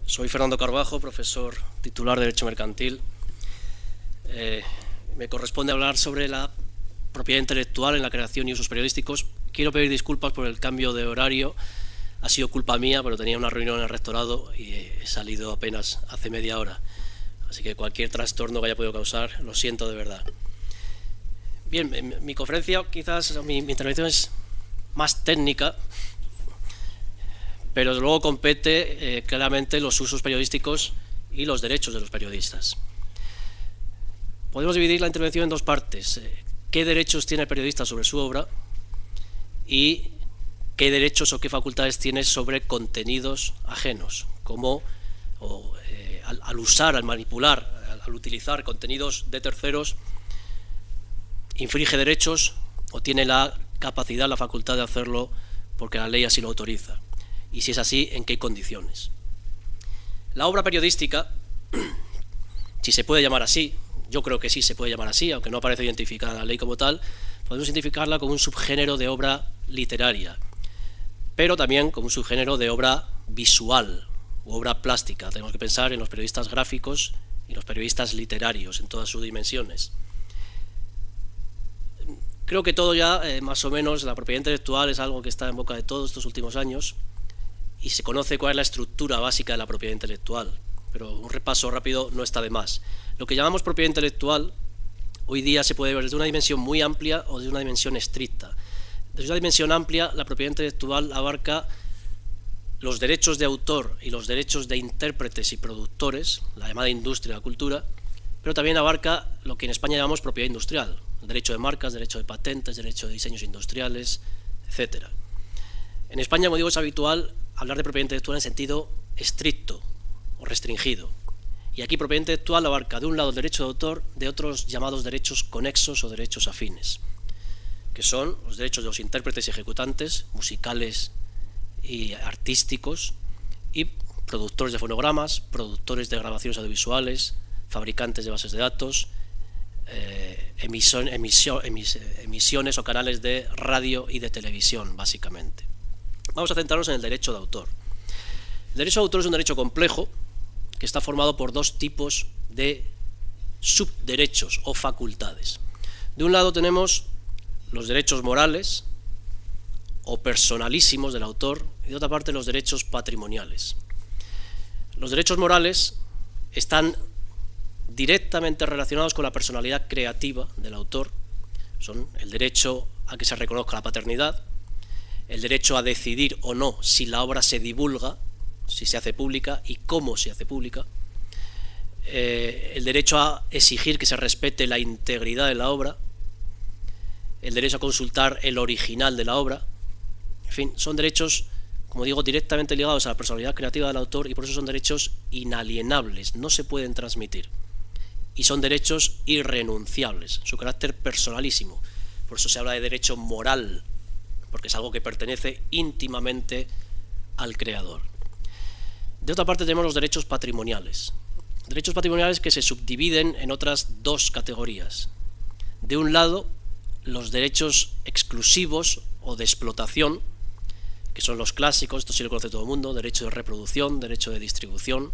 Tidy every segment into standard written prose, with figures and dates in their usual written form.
Soy Fernando Carbajo, profesor titular de Derecho Mercantil. Me corresponde hablar sobre la propiedad intelectual en la creación y usos periodísticos. Quiero pedir disculpas por el cambio de horario. Ha sido culpa mía, pero tenía una reunión en el rectorado y he salido apenas hace media hora. Así que cualquier trastorno que haya podido causar, lo siento de verdad. Bien, mi conferencia, quizás mi intervención es más técnica, pero luego compete claramente los usos periodísticos y los derechos de los periodistas. Podemos dividir la intervención en dos partes. ¿Qué derechos tiene el periodista sobre su obra? Y qué derechos o qué facultades tiene sobre contenidos ajenos, como al usar, al manipular, al utilizar contenidos de terceros, infringe derechos o tiene la capacidad, la facultad de hacerlo porque la ley así lo autoriza. Y si es así, ¿en qué condiciones? La obra periodística, si se puede llamar así, yo creo que sí se puede llamar así, aunque no aparece identificada en la ley como tal, podemos identificarla como un subgénero de obra literaria, pero también como un subgénero de obra visual u obra plástica. Tenemos que pensar en los periodistas gráficos y los periodistas literarios en todas sus dimensiones. Creo que todo ya, más o menos, la propiedad intelectual es algo que está en boca de todos estos últimos años y se conoce cuál es la estructura básica de la propiedad intelectual, pero un repaso rápido no está de más. Lo que llamamos propiedad intelectual hoy día se puede ver desde una dimensión muy amplia o desde una dimensión estricta. Desde una dimensión amplia, la propiedad intelectual abarca los derechos de autor y los derechos de intérpretes y productores, la llamada industria de la cultura, pero también abarca lo que en España llamamos propiedad industrial, el derecho de marcas, derecho de patentes, derecho de diseños industriales, etc. En España, como digo, es habitual hablar de propiedad intelectual en sentido estricto o restringido. Y aquí propiedad intelectual abarca de un lado el derecho de autor, de otros llamados derechos conexos o derechos afines, que son los derechos de los intérpretes y ejecutantes, musicales y artísticos, y productores de fonogramas, productores de grabaciones audiovisuales, fabricantes de bases de datos, emisiones o canales de radio y de televisión, básicamente. Vamos a centrarnos en el derecho de autor. El derecho de autor es un derecho complejo que está formado por dos tipos de subderechos o facultades. De un lado tenemos los derechos morales o personalísimos del autor y de otra parte los derechos patrimoniales. Los derechos morales están directamente relacionados con la personalidad creativa del autor. Son el derecho a que se reconozca la paternidad, el derecho a decidir o no si la obra se divulga, si se hace pública y cómo se hace pública, el derecho a exigir que se respete la integridad de la obra, el derecho a consultar el original de la obra. En fin, son derechos, como digo, directamente ligados a la personalidad creativa del autor y por eso son derechos inalienables, no se pueden transmitir. Y son derechos irrenunciables, su carácter personalísimo. Por eso se habla de derecho moral, porque es algo que pertenece íntimamente al creador. De otra parte tenemos los derechos patrimoniales. Derechos patrimoniales que se subdividen en otras dos categorías. De un lado, los derechos exclusivos o de explotación, que son los clásicos, esto sí lo conoce todo el mundo: derecho de reproducción, derecho de distribución,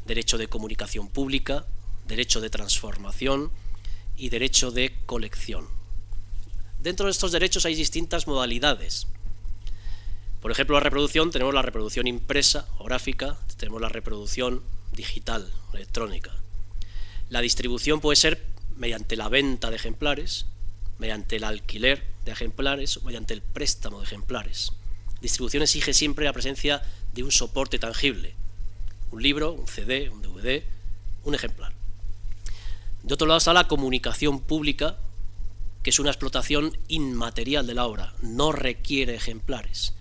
derecho de comunicación pública, derecho de transformación y derecho de colección. Dentro de estos derechos hay distintas modalidades. Por ejemplo, la reproducción, tenemos la reproducción impresa o gráfica, tenemos la reproducción digital, electrónica. La distribución puede ser mediante la venta de ejemplares, mediante el alquiler de ejemplares o mediante el préstamo de ejemplares. Distribución exige siempre la presencia de un soporte tangible, un libro, un CD, un DVD, un ejemplar. De otro lado está la comunicación pública, que es una explotación inmaterial de la obra, no requiere ejemplares.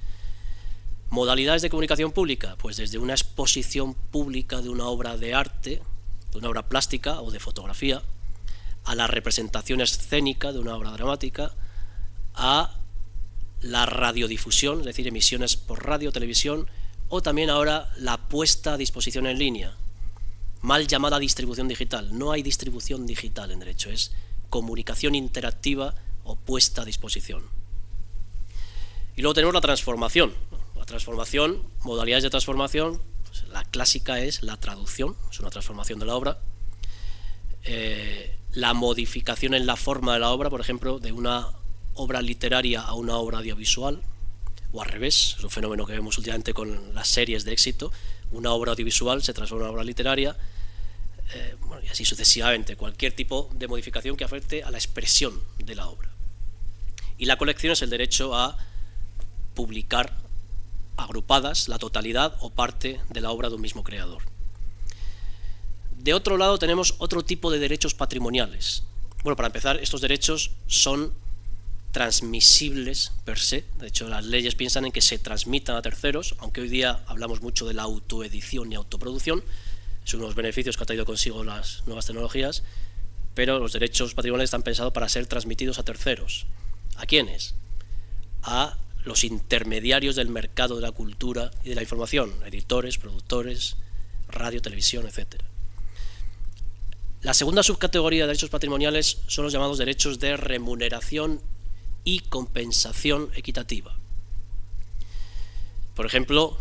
Modalidades de comunicación pública, pues desde una exposición pública de una obra de arte, de una obra plástica o de fotografía, a la representación escénica de una obra dramática, a la radiodifusión, es decir, emisiones por radio, televisión, o también ahora la puesta a disposición en línea, mal llamada distribución digital. No hay distribución digital en derecho, es comunicación interactiva o puesta a disposición. Y luego tenemos la transformación. La transformación, modalidades de transformación, pues la clásica es la traducción, es una transformación de la obra. La modificación en la forma de la obra, por ejemplo, de una obra literaria a una obra audiovisual, o al revés, es un fenómeno que vemos últimamente con las series de éxito. Una obra audiovisual se transforma en una obra literaria, bueno, y así sucesivamente, cualquier tipo de modificación que afecte a la expresión de la obra. Y la colección es el derecho a publicar agrupadas la totalidad o parte de la obra de un mismo creador. De otro lado tenemos otro tipo de derechos patrimoniales. Bueno, para empezar, estos derechos son transmisibles per se. De hecho, las leyes piensan en que se transmitan a terceros, aunque hoy día hablamos mucho de la autoedición y autoproducción. Es uno de los beneficios que ha traído consigo las nuevas tecnologías, pero los derechos patrimoniales están pensados para ser transmitidos a terceros. ¿A quiénes? A los intermediarios del mercado de la cultura y de la información, editores, productores, radio, televisión, etc. La segunda subcategoría de derechos patrimoniales son los llamados derechos de remuneración y compensación equitativa. Por ejemplo,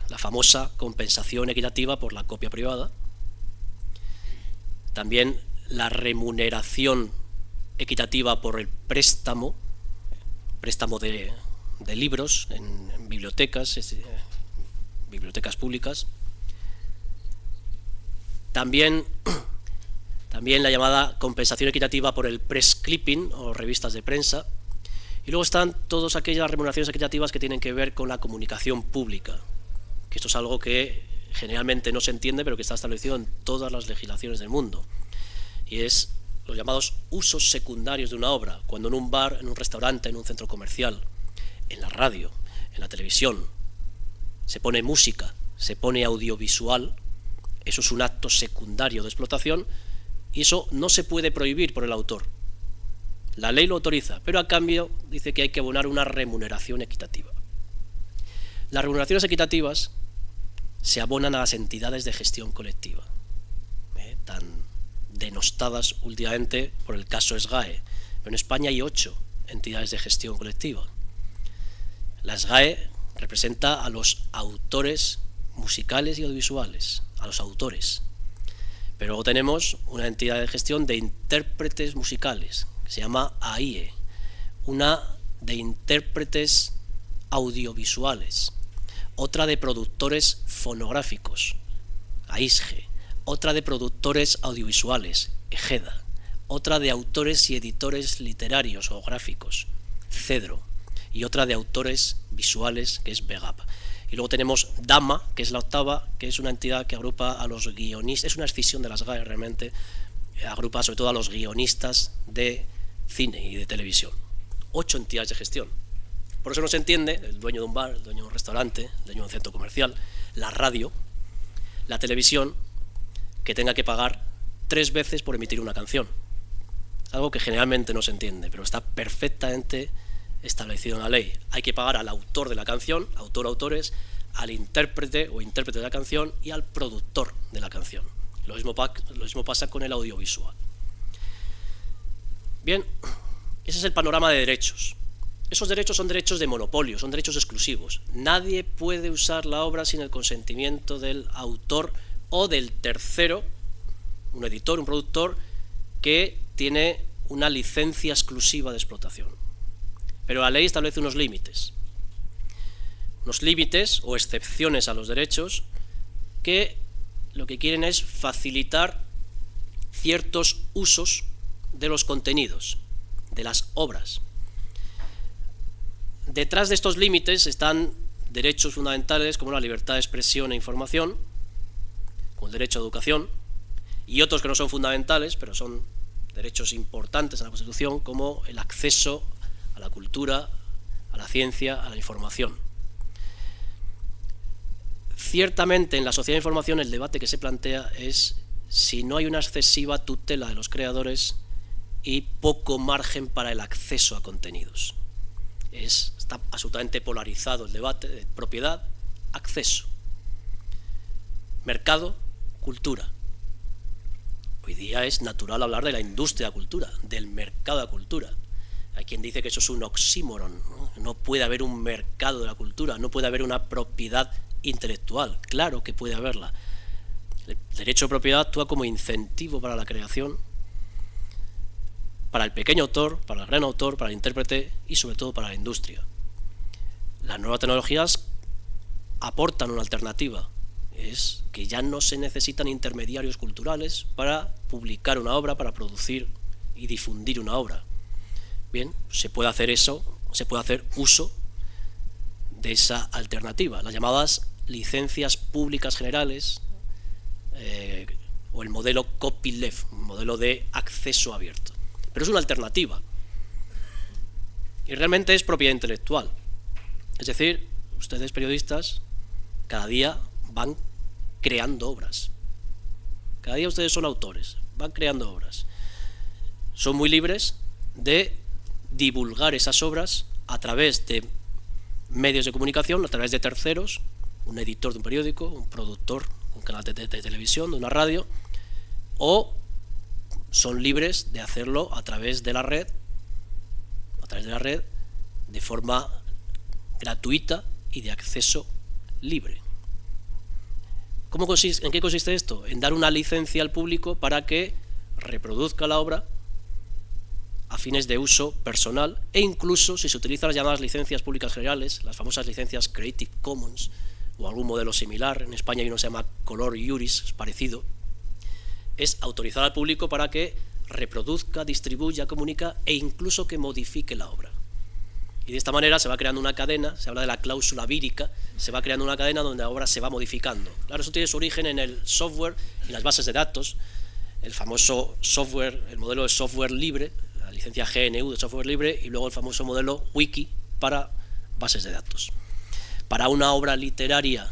la famosa compensación equitativa por la copia privada. También la remuneración equitativa por el préstamo de libros en bibliotecas públicas. También la llamada compensación equitativa por el press clipping o revistas de prensa. Y luego están todas aquellas remuneraciones equitativas que tienen que ver con la comunicación pública, que esto es algo que generalmente no se entiende, pero que está establecido en todas las legislaciones del mundo. Y es los llamados usos secundarios de una obra, cuando en un bar, en un restaurante, en un centro comercial, en la radio, en la televisión, se pone música, se pone audiovisual, eso es un acto secundario de explotación y eso no se puede prohibir por el autor. La ley lo autoriza, pero a cambio dice que hay que abonar una remuneración equitativa. Las remuneraciones equitativas se abonan a las entidades de gestión colectiva, tan denostadas últimamente por el caso SGAE. Pero en España hay 8 entidades de gestión colectiva. La SGAE representa a los autores musicales y audiovisuales, a los autores. Pero luego tenemos una entidad de gestión de intérpretes musicales, que se llama AIE, una de intérpretes audiovisuales, otra de productores fonográficos, AISGE, otra de productores audiovisuales, EGEDA, otra de autores y editores literarios o gráficos, CEDRO, y otra de autores visuales, que es VEGAP. Y luego tenemos DAMA, que es la octava, que es una entidad que agrupa a los guionistas, es una escisión de las GAE realmente, agrupa sobre todo a los guionistas de cine y de televisión. 8 entidades de gestión. Por eso no se entiende el dueño de un bar, el dueño de un restaurante, el dueño de un centro comercial, la radio, la televisión, que tenga que pagar 3 veces por emitir una canción. Algo que generalmente no se entiende, pero está perfectamente establecido en la ley. Hay que pagar al autor de la canción, autores, al intérprete o intérprete de la canción y al productor de la canción. Lo mismo pasa con el audiovisual. Bien, ese es el panorama de derechos. Esos derechos son derechos de monopolio, son derechos exclusivos. Nadie puede usar la obra sin el consentimiento del autor o del tercero, un editor, un productor, que tiene una licencia exclusiva de explotación. Pero la ley establece unos límites o excepciones a los derechos que lo que quieren es facilitar ciertos usos de los contenidos, de las obras. Detrás de estos límites están derechos fundamentales como la libertad de expresión e información, como el derecho a educación, y otros que no son fundamentales, pero son derechos importantes en la Constitución, como el acceso a la cultura, a la ciencia, a la información. Ciertamente en la sociedad de información el debate que se plantea es si no hay una excesiva tutela de los creadores y poco margen para el acceso a contenidos. Está absolutamente polarizado el debate de propiedad, acceso, mercado, cultura. Hoy día es natural hablar de la industria de la cultura, del mercado de la cultura. Hay quien dice que eso es un oxímoron, ¿no? No puede haber un mercado de la cultura, no puede haber una propiedad intelectual, claro que puede haberla. El derecho de propiedad actúa como incentivo para la creación, para el pequeño autor, para el gran autor, para el intérprete y sobre todo para la industria. Las nuevas tecnologías aportan una alternativa, es que ya no se necesitan intermediarios culturales para publicar una obra, para producir y difundir una obra. Bien, se puede hacer eso, se puede hacer uso de esa alternativa, las llamadas licencias públicas generales, o el modelo copyleft, un modelo de acceso abierto. Pero es una alternativa y realmente es propiedad intelectual. Es decir, ustedes periodistas cada día van creando obras. Cada día ustedes son autores, van creando obras. Son muy libres de divulgar esas obras a través de medios de comunicación, a través de terceros, un editor de un periódico, un productor de un canal de televisión, de una radio, o son libres de hacerlo a través de la red, de forma gratuita y de acceso libre. ¿En qué consiste esto? En dar una licencia al público para que reproduzca la obra a fines de uso personal, e incluso si se utilizan las llamadas licencias públicas generales, las famosas licencias Creative Commons o algún modelo similar, en España hay uno que se llama Color Juris, es parecido, es autorizar al público para que reproduzca, distribuya, comunica e incluso que modifique la obra. Y de esta manera se va creando una cadena, se habla de la cláusula vírica, se va creando una cadena donde la obra se va modificando. Claro, eso tiene su origen en el software y las bases de datos, el famoso software, el modelo de software libre, la licencia GNU de software libre, y luego el famoso modelo Wiki para bases de datos. Para una obra literaria,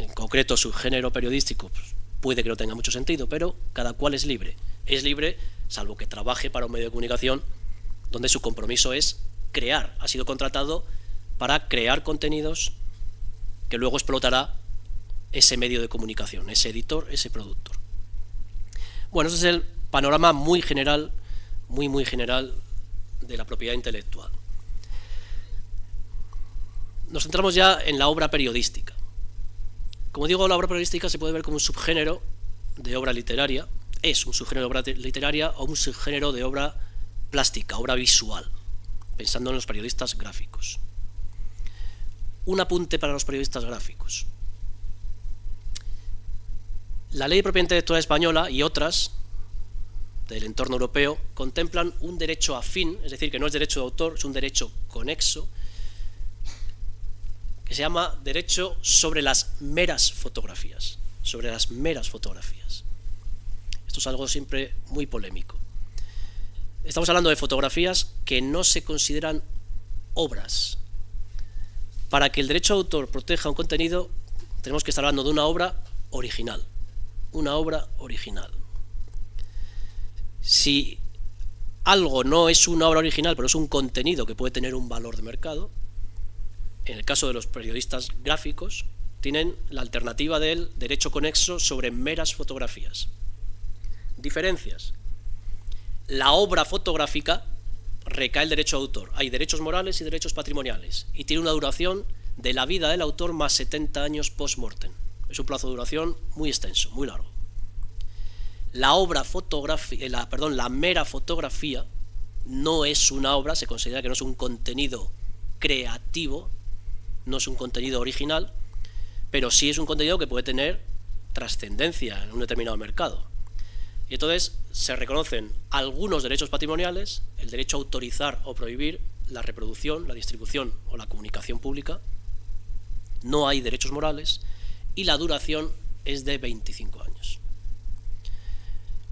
en concreto su género periodístico, pues, puede que no tenga mucho sentido, pero cada cual es libre. Es libre, salvo que trabaje para un medio de comunicación donde su compromiso es crear. Ha sido contratado para crear contenidos que luego explotará ese medio de comunicación, ese editor, ese productor. Bueno, ese es el panorama muy general, muy general de la propiedad intelectual. Nos centramos ya en la obra periodística. Como digo, la obra periodística se puede ver como un subgénero de obra literaria, es un subgénero de obra literaria o un subgénero de obra plástica, obra visual, pensando en los periodistas gráficos. Un apunte para los periodistas gráficos. La Ley de Propiedad Intelectual española y otras del entorno europeo contemplan un derecho afín, es decir, que no es derecho de autor, es un derecho conexo, que se llama derecho sobre las meras fotografías. Sobre las meras fotografías. Esto es algo siempre muy polémico. Estamos hablando de fotografías que no se consideran obras. Para que el derecho de autor proteja un contenido, tenemos que estar hablando de una obra original. Una obra original. Si algo no es una obra original, pero es un contenido que puede tener un valor de mercado, en el caso de los periodistas gráficos, tienen la alternativa del derecho conexo sobre meras fotografías. Diferencias. La obra fotográfica recae el derecho de autor. Hay derechos morales y derechos patrimoniales. Y tiene una duración de la vida del autor más 70 años post-mortem. Es un plazo de duración muy extenso, muy largo. La mera fotografía no es una obra, se considera que no es un contenido creativo, no es un contenido original, pero sí es un contenido que puede tener trascendencia en un determinado mercado. Y entonces se reconocen algunos derechos patrimoniales, el derecho a autorizar o prohibir la reproducción, la distribución o la comunicación pública. No hay derechos morales y la duración es de 25 años.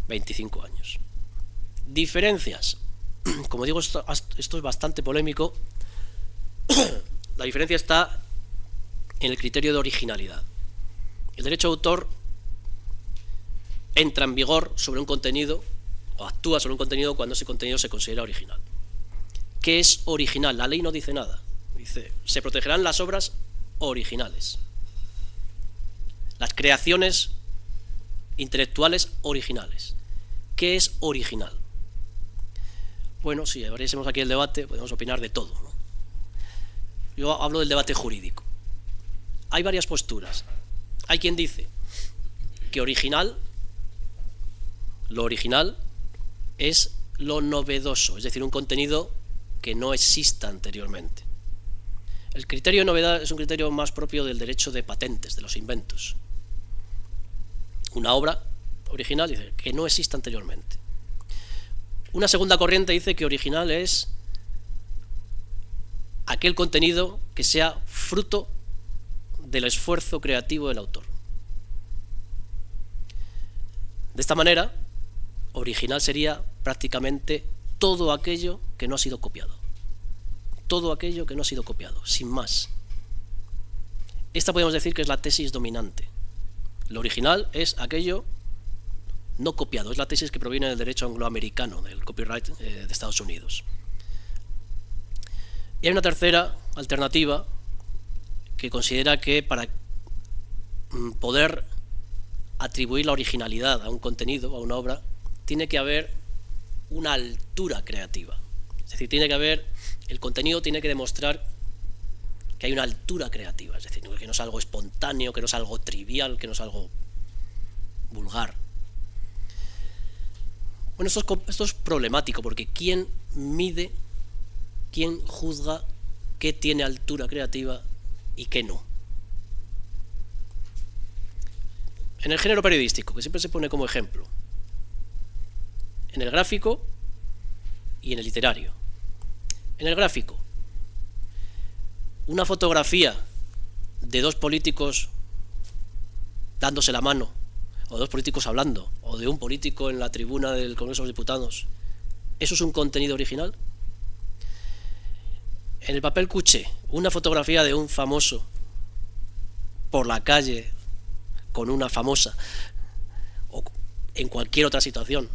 25 años. Diferencias. Como digo, esto es bastante polémico. La diferencia está en el criterio de originalidad. El derecho de autor entra en vigor sobre un contenido o actúa sobre un contenido cuando ese contenido se considera original. ¿Qué es original? La ley no dice nada. Dice, se protegerán las obras originales. Las creaciones intelectuales originales. ¿Qué es original? Bueno, si abriésemos aquí el debate, podemos opinar de todo, ¿no? Yo hablo del debate jurídico. hay varias posturas. Hay quien dice que lo original es lo novedoso, es decir, un contenido que no exista anteriormente. El criterio de novedad es un criterio más propio del derecho de patentes, de los inventos. Una obra original dice que no exista anteriormente. Una segunda corriente dice que original es aquel contenido que sea fruto del esfuerzo creativo del autor. De esta manera, original sería prácticamente todo aquello que no ha sido copiado. Todo aquello que no ha sido copiado, sin más. Esta podemos decir que es la tesis dominante. Lo original es aquello no copiado, es la tesis que proviene del derecho angloamericano, del copyright de Estados Unidos. Y hay una tercera alternativa que considera que para poder atribuir la originalidad a un contenido, a una obra, tiene que haber una altura creativa. Es decir, el contenido tiene que demostrar que hay una altura creativa, es decir, que no es algo espontáneo, que no es algo trivial, que no es algo vulgar. Bueno, esto es problemático, porque ¿quién mide, quién juzga qué tiene altura creativa y qué no? En el género periodístico, que siempre se pone como ejemplo, en el gráfico y en el literario. En el gráfico, una fotografía de dos políticos dándose la mano, o dos políticos hablando, o de un político en la tribuna del Congreso de los Diputados, ¿eso es un contenido original? En el papel cuché, una fotografía de un famoso por la calle con una famosa, o en cualquier otra situación,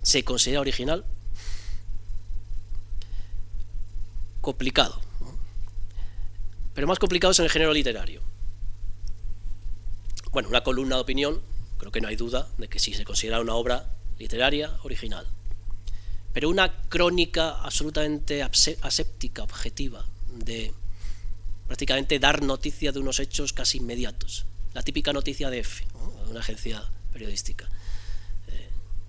¿se considera original? Complicado, ¿no? Pero más complicado es en el género literario. Bueno, una columna de opinión, creo que no hay duda de que sí se considera una obra literaria original. Pero una crónica absolutamente aséptica, objetiva, de prácticamente dar noticia de unos hechos casi inmediatos. La típica noticia de EFE, ¿no?, de una agencia periodística.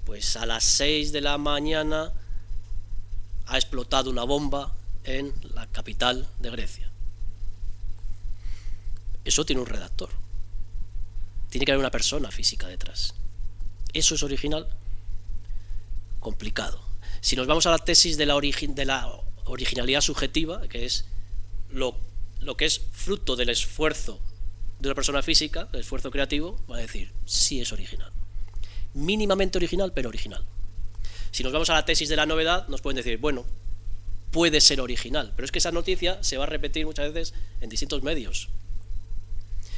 Pues a las 6 de la mañana ha explotado una bomba en la capital de Grecia. Eso tiene un redactor. Tiene que haber una persona física detrás. ¿Eso es original? Complicado. Si nos vamos a la tesis de la originalidad subjetiva, que es lo que es fruto del esfuerzo de una persona física, del esfuerzo creativo, va a decir, sí es original. Mínimamente original, pero original. Si nos vamos a la tesis de la novedad, nos pueden decir, bueno, puede ser original, pero es que esa noticia se va a repetir muchas veces en distintos medios.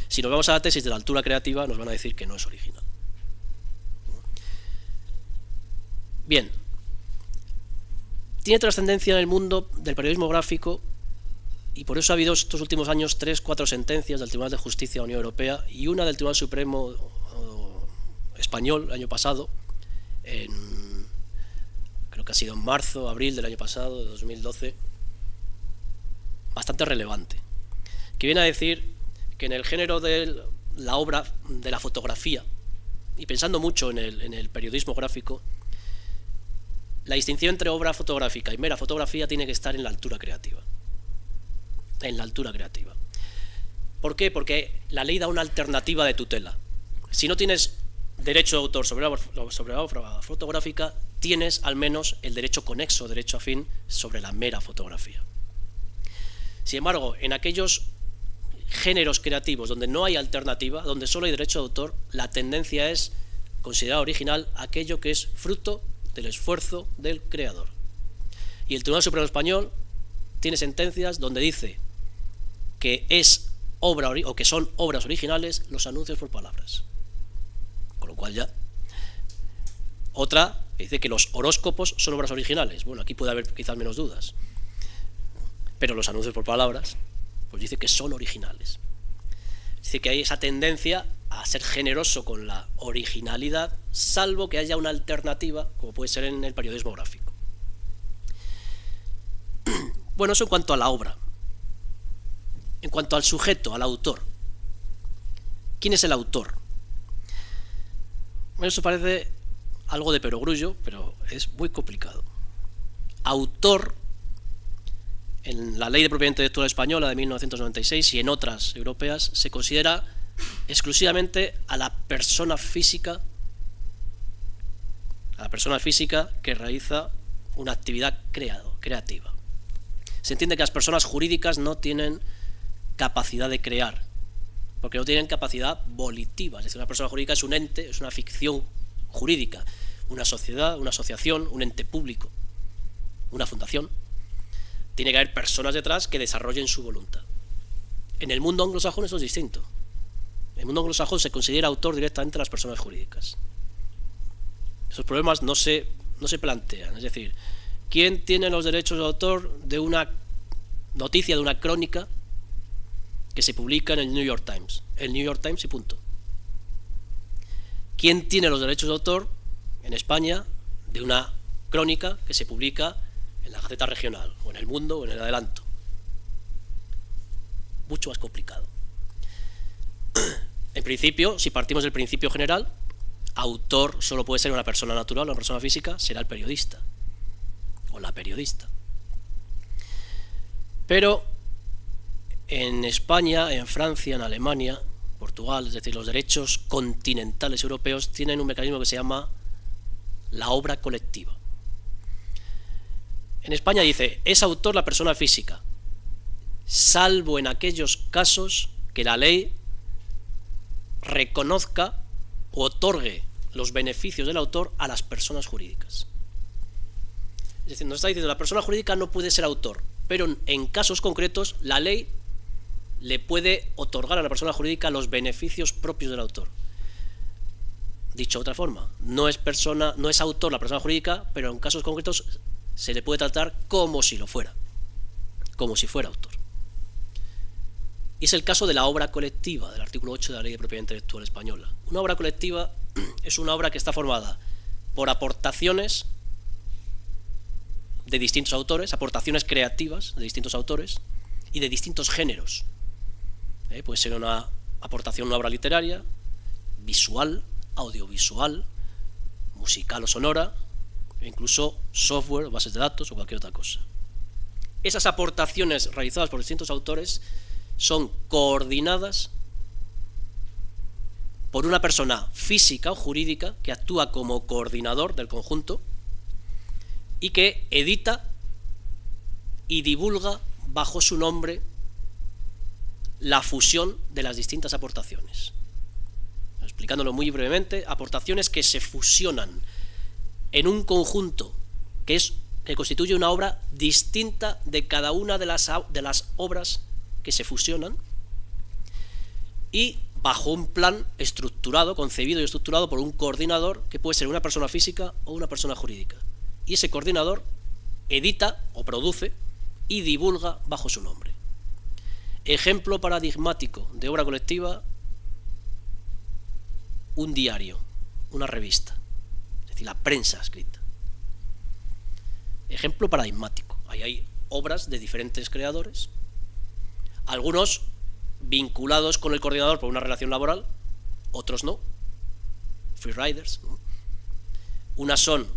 Si nos vamos a la tesis de la altura creativa, nos van a decir que no es original. Bien. Tiene trascendencia en el mundo del periodismo gráfico, y por eso ha habido estos últimos años 3 o 4 sentencias del Tribunal de Justicia de la Unión Europea y una del Tribunal Supremo español el año pasado, creo que ha sido en marzo, abril del año pasado, de 2012, bastante relevante, que viene a decir que en el género de la obra de la fotografía, y pensando mucho en el periodismo gráfico, la distinción entre obra fotográfica y mera fotografía tiene que estar en la altura creativa. En la altura creativa. ¿Por qué? Porque la ley da una alternativa de tutela. Si no tienes derecho de autor sobre la obra fotográfica, tienes al menos el derecho conexo, derecho afín, sobre la mera fotografía. Sin embargo, en aquellos géneros creativos donde no hay alternativa, donde solo hay derecho de autor, la tendencia es considerar original aquello que es fruto del esfuerzo del creador. Y el Tribunal Supremo Español tiene sentencias donde dice que es obra o que son obras originales los anuncios por palabras. Con lo cual ya. Otra dice que los horóscopos son obras originales. Bueno, aquí puede haber quizás menos dudas. Pero los anuncios por palabras, pues dice que son originales. Dice que hay esa tendencia a ser generoso con la originalidad, salvo que haya una alternativa, como puede ser en el periodismo gráfico. Bueno, eso en cuanto a la obra. En cuanto al sujeto, al autor, ¿Quién es el autor? Bueno, esto parece algo de perogrullo, pero es muy complicado. Autor, en la Ley de Propiedad Intelectual Española de 1996 y en otras europeas, se considera exclusivamente a la persona física que realiza una actividad creativa. Se entiende que las personas jurídicas no tienen capacidad de crear, porque no tienen capacidad volitiva. Es decir, una persona jurídica es un ente, es una ficción jurídica, una sociedad, una asociación, un ente público, una fundación. Tiene que haber personas detrás que desarrollen su voluntad. En el mundo anglosajón eso es distinto. En el mundo anglosajón se considera autor directamente a las personas jurídicas. Esos problemas no se plantean. Es decir, ¿quién tiene los derechos de autor de una noticia, de una crónica que se publica en el New York Times? El New York Times y punto. ¿Quién tiene los derechos de autor en España de una crónica que se publica en la Gaceta Regional, o en El Mundo, o en El Adelanto? Mucho más complicado. En principio, si partimos del principio general, autor solo puede ser una persona natural, una persona física, será el periodista o la periodista. Pero en España, en Francia, en Alemania, Portugal, es decir, los derechos continentales europeos tienen un mecanismo que se llama la obra colectiva. En España dice, es autor la persona física, salvo en aquellos casos que la ley reconozca o otorgue los beneficios del autor a las personas jurídicas. Es decir, nos está diciendo, la persona jurídica no puede ser autor, pero en casos concretos la ley le puede otorgar a la persona jurídica los beneficios propios del autor. Dicho de otra forma, no es autor la persona jurídica, pero en casos concretos se le puede tratar como si lo fuera, como si fuera autor. Y es el caso de la obra colectiva, del artículo 8 de la Ley de Propiedad Intelectual Española. Una obra colectiva es una obra que está formada por aportaciones de distintos autores, aportaciones creativas de distintos autores y de distintos géneros. Puede ser una aportación, una obra literaria, visual, audiovisual, musical o sonora, e incluso software, bases de datos o cualquier otra cosa. Esas aportaciones realizadas por distintos autores son coordinadas por una persona física o jurídica que actúa como coordinador del conjunto y que edita y divulga bajo su nombre la fusión de las distintas aportaciones. Explicándolo muy brevemente, aportaciones que se fusionan en un conjunto que constituye una obra distinta de cada una de las obras que se fusionan y bajo un plan estructurado, concebido y estructurado por un coordinador que puede ser una persona física o una persona jurídica. Y ese coordinador edita o produce y divulga bajo su nombre. Ejemplo paradigmático de obra colectiva, un diario, una revista, es decir, la prensa escrita. Ejemplo paradigmático. Ahí hay obras de diferentes creadores, algunos vinculados con el coordinador por una relación laboral, otros no, freeriders, ¿no? Unas son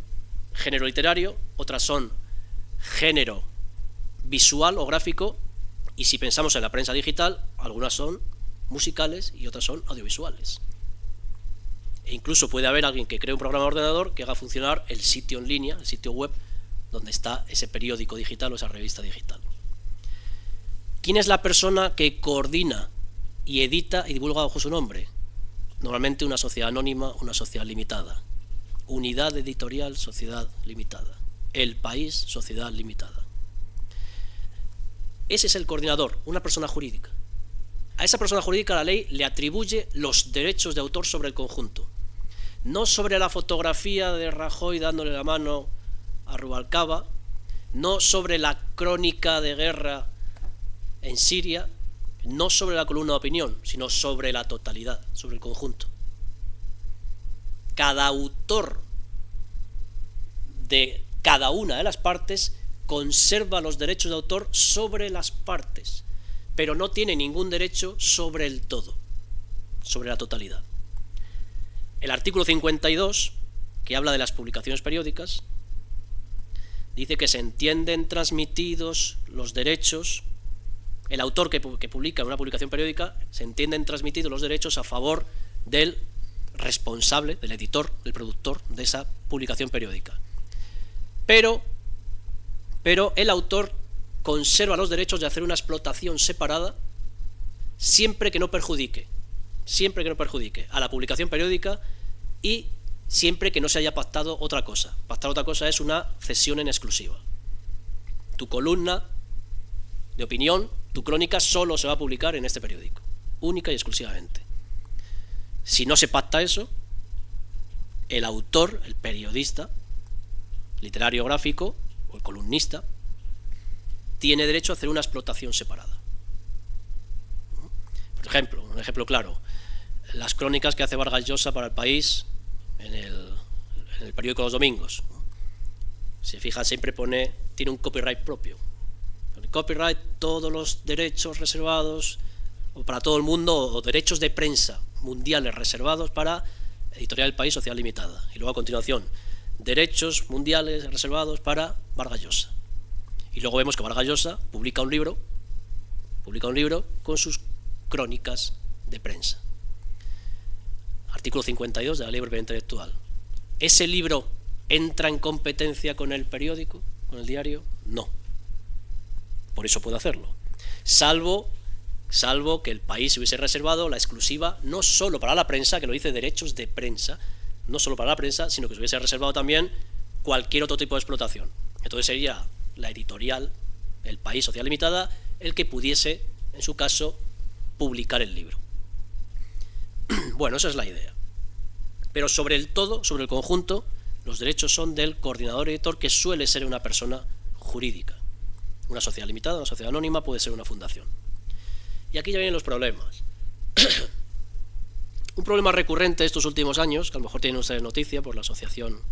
género literario, otras son género visual o gráfico, y si pensamos en la prensa digital, algunas son musicales y otras son audiovisuales. E incluso puede haber alguien que cree un programa de ordenador que haga funcionar el sitio en línea, el sitio web, donde está ese periódico digital o esa revista digital. ¿Quién es la persona que coordina y edita y divulga bajo su nombre? Normalmente una sociedad anónima, una sociedad limitada. Unidad editorial, sociedad limitada. El País, sociedad limitada. Ese es el coordinador, una persona jurídica. A esa persona jurídica la ley le atribuye los derechos de autor sobre el conjunto. No sobre la fotografía de Rajoy dándole la mano a Rubalcaba, no sobre la crónica de guerra en Siria, no sobre la columna de opinión, sino sobre la totalidad, sobre el conjunto. Cada autor de cada una de las partes conserva los derechos de autor sobre las partes, pero no tiene ningún derecho sobre el todo, sobre la totalidad. El artículo 52, que habla de las publicaciones periódicas, dice que se entienden transmitidos los derechos, el autor que publica una publicación periódica, se entienden transmitidos los derechos a favor del responsable, del editor, del productor de esa publicación periódica. Pero el autor conserva los derechos de hacer una explotación separada siempre que no perjudique a la publicación periódica y siempre que no se haya pactado otra cosa. Pactar otra cosa es una cesión en exclusiva. Tu columna de opinión, tu crónica, solo se va a publicar en este periódico, única y exclusivamente. Si no se pacta eso, el autor, el periodista, literario gráfico o el columnista, tiene derecho a hacer una explotación separada. Por ejemplo, un ejemplo claro, las crónicas que hace Vargas Llosa para El País en el periódico Los Domingos. Se fija, siempre tiene un copyright propio. El copyright, todos los derechos reservados para todo el mundo, o derechos de prensa mundiales reservados para Editorial El País, Sociedad Limitada. Y luego a continuación, derechos mundiales reservados para Vargas Llosa. Y luego vemos que Vargas Llosa publica un libro con sus crónicas de prensa. Artículo 52 de la Ley de Propiedad Intelectual. ¿Ese libro entra en competencia con el periódico, con el diario? No. Por eso puede hacerlo. Salvo que El País hubiese reservado la exclusiva no solo para la prensa, que lo dice derechos de prensa, no solo para la prensa, sino que se hubiese reservado también cualquier otro tipo de explotación. Entonces sería la editorial, El País, Sociedad Limitada, el que pudiese, en su caso, publicar el libro. Bueno, esa es la idea. Pero sobre el todo, sobre el conjunto, los derechos son del coordinador editor, que suele ser una persona jurídica. Una sociedad limitada, una sociedad anónima, puede ser una fundación. Y aquí ya vienen los problemas. Un problema recurrente estos últimos años, que a lo mejor tienen ustedes noticia por la Asociación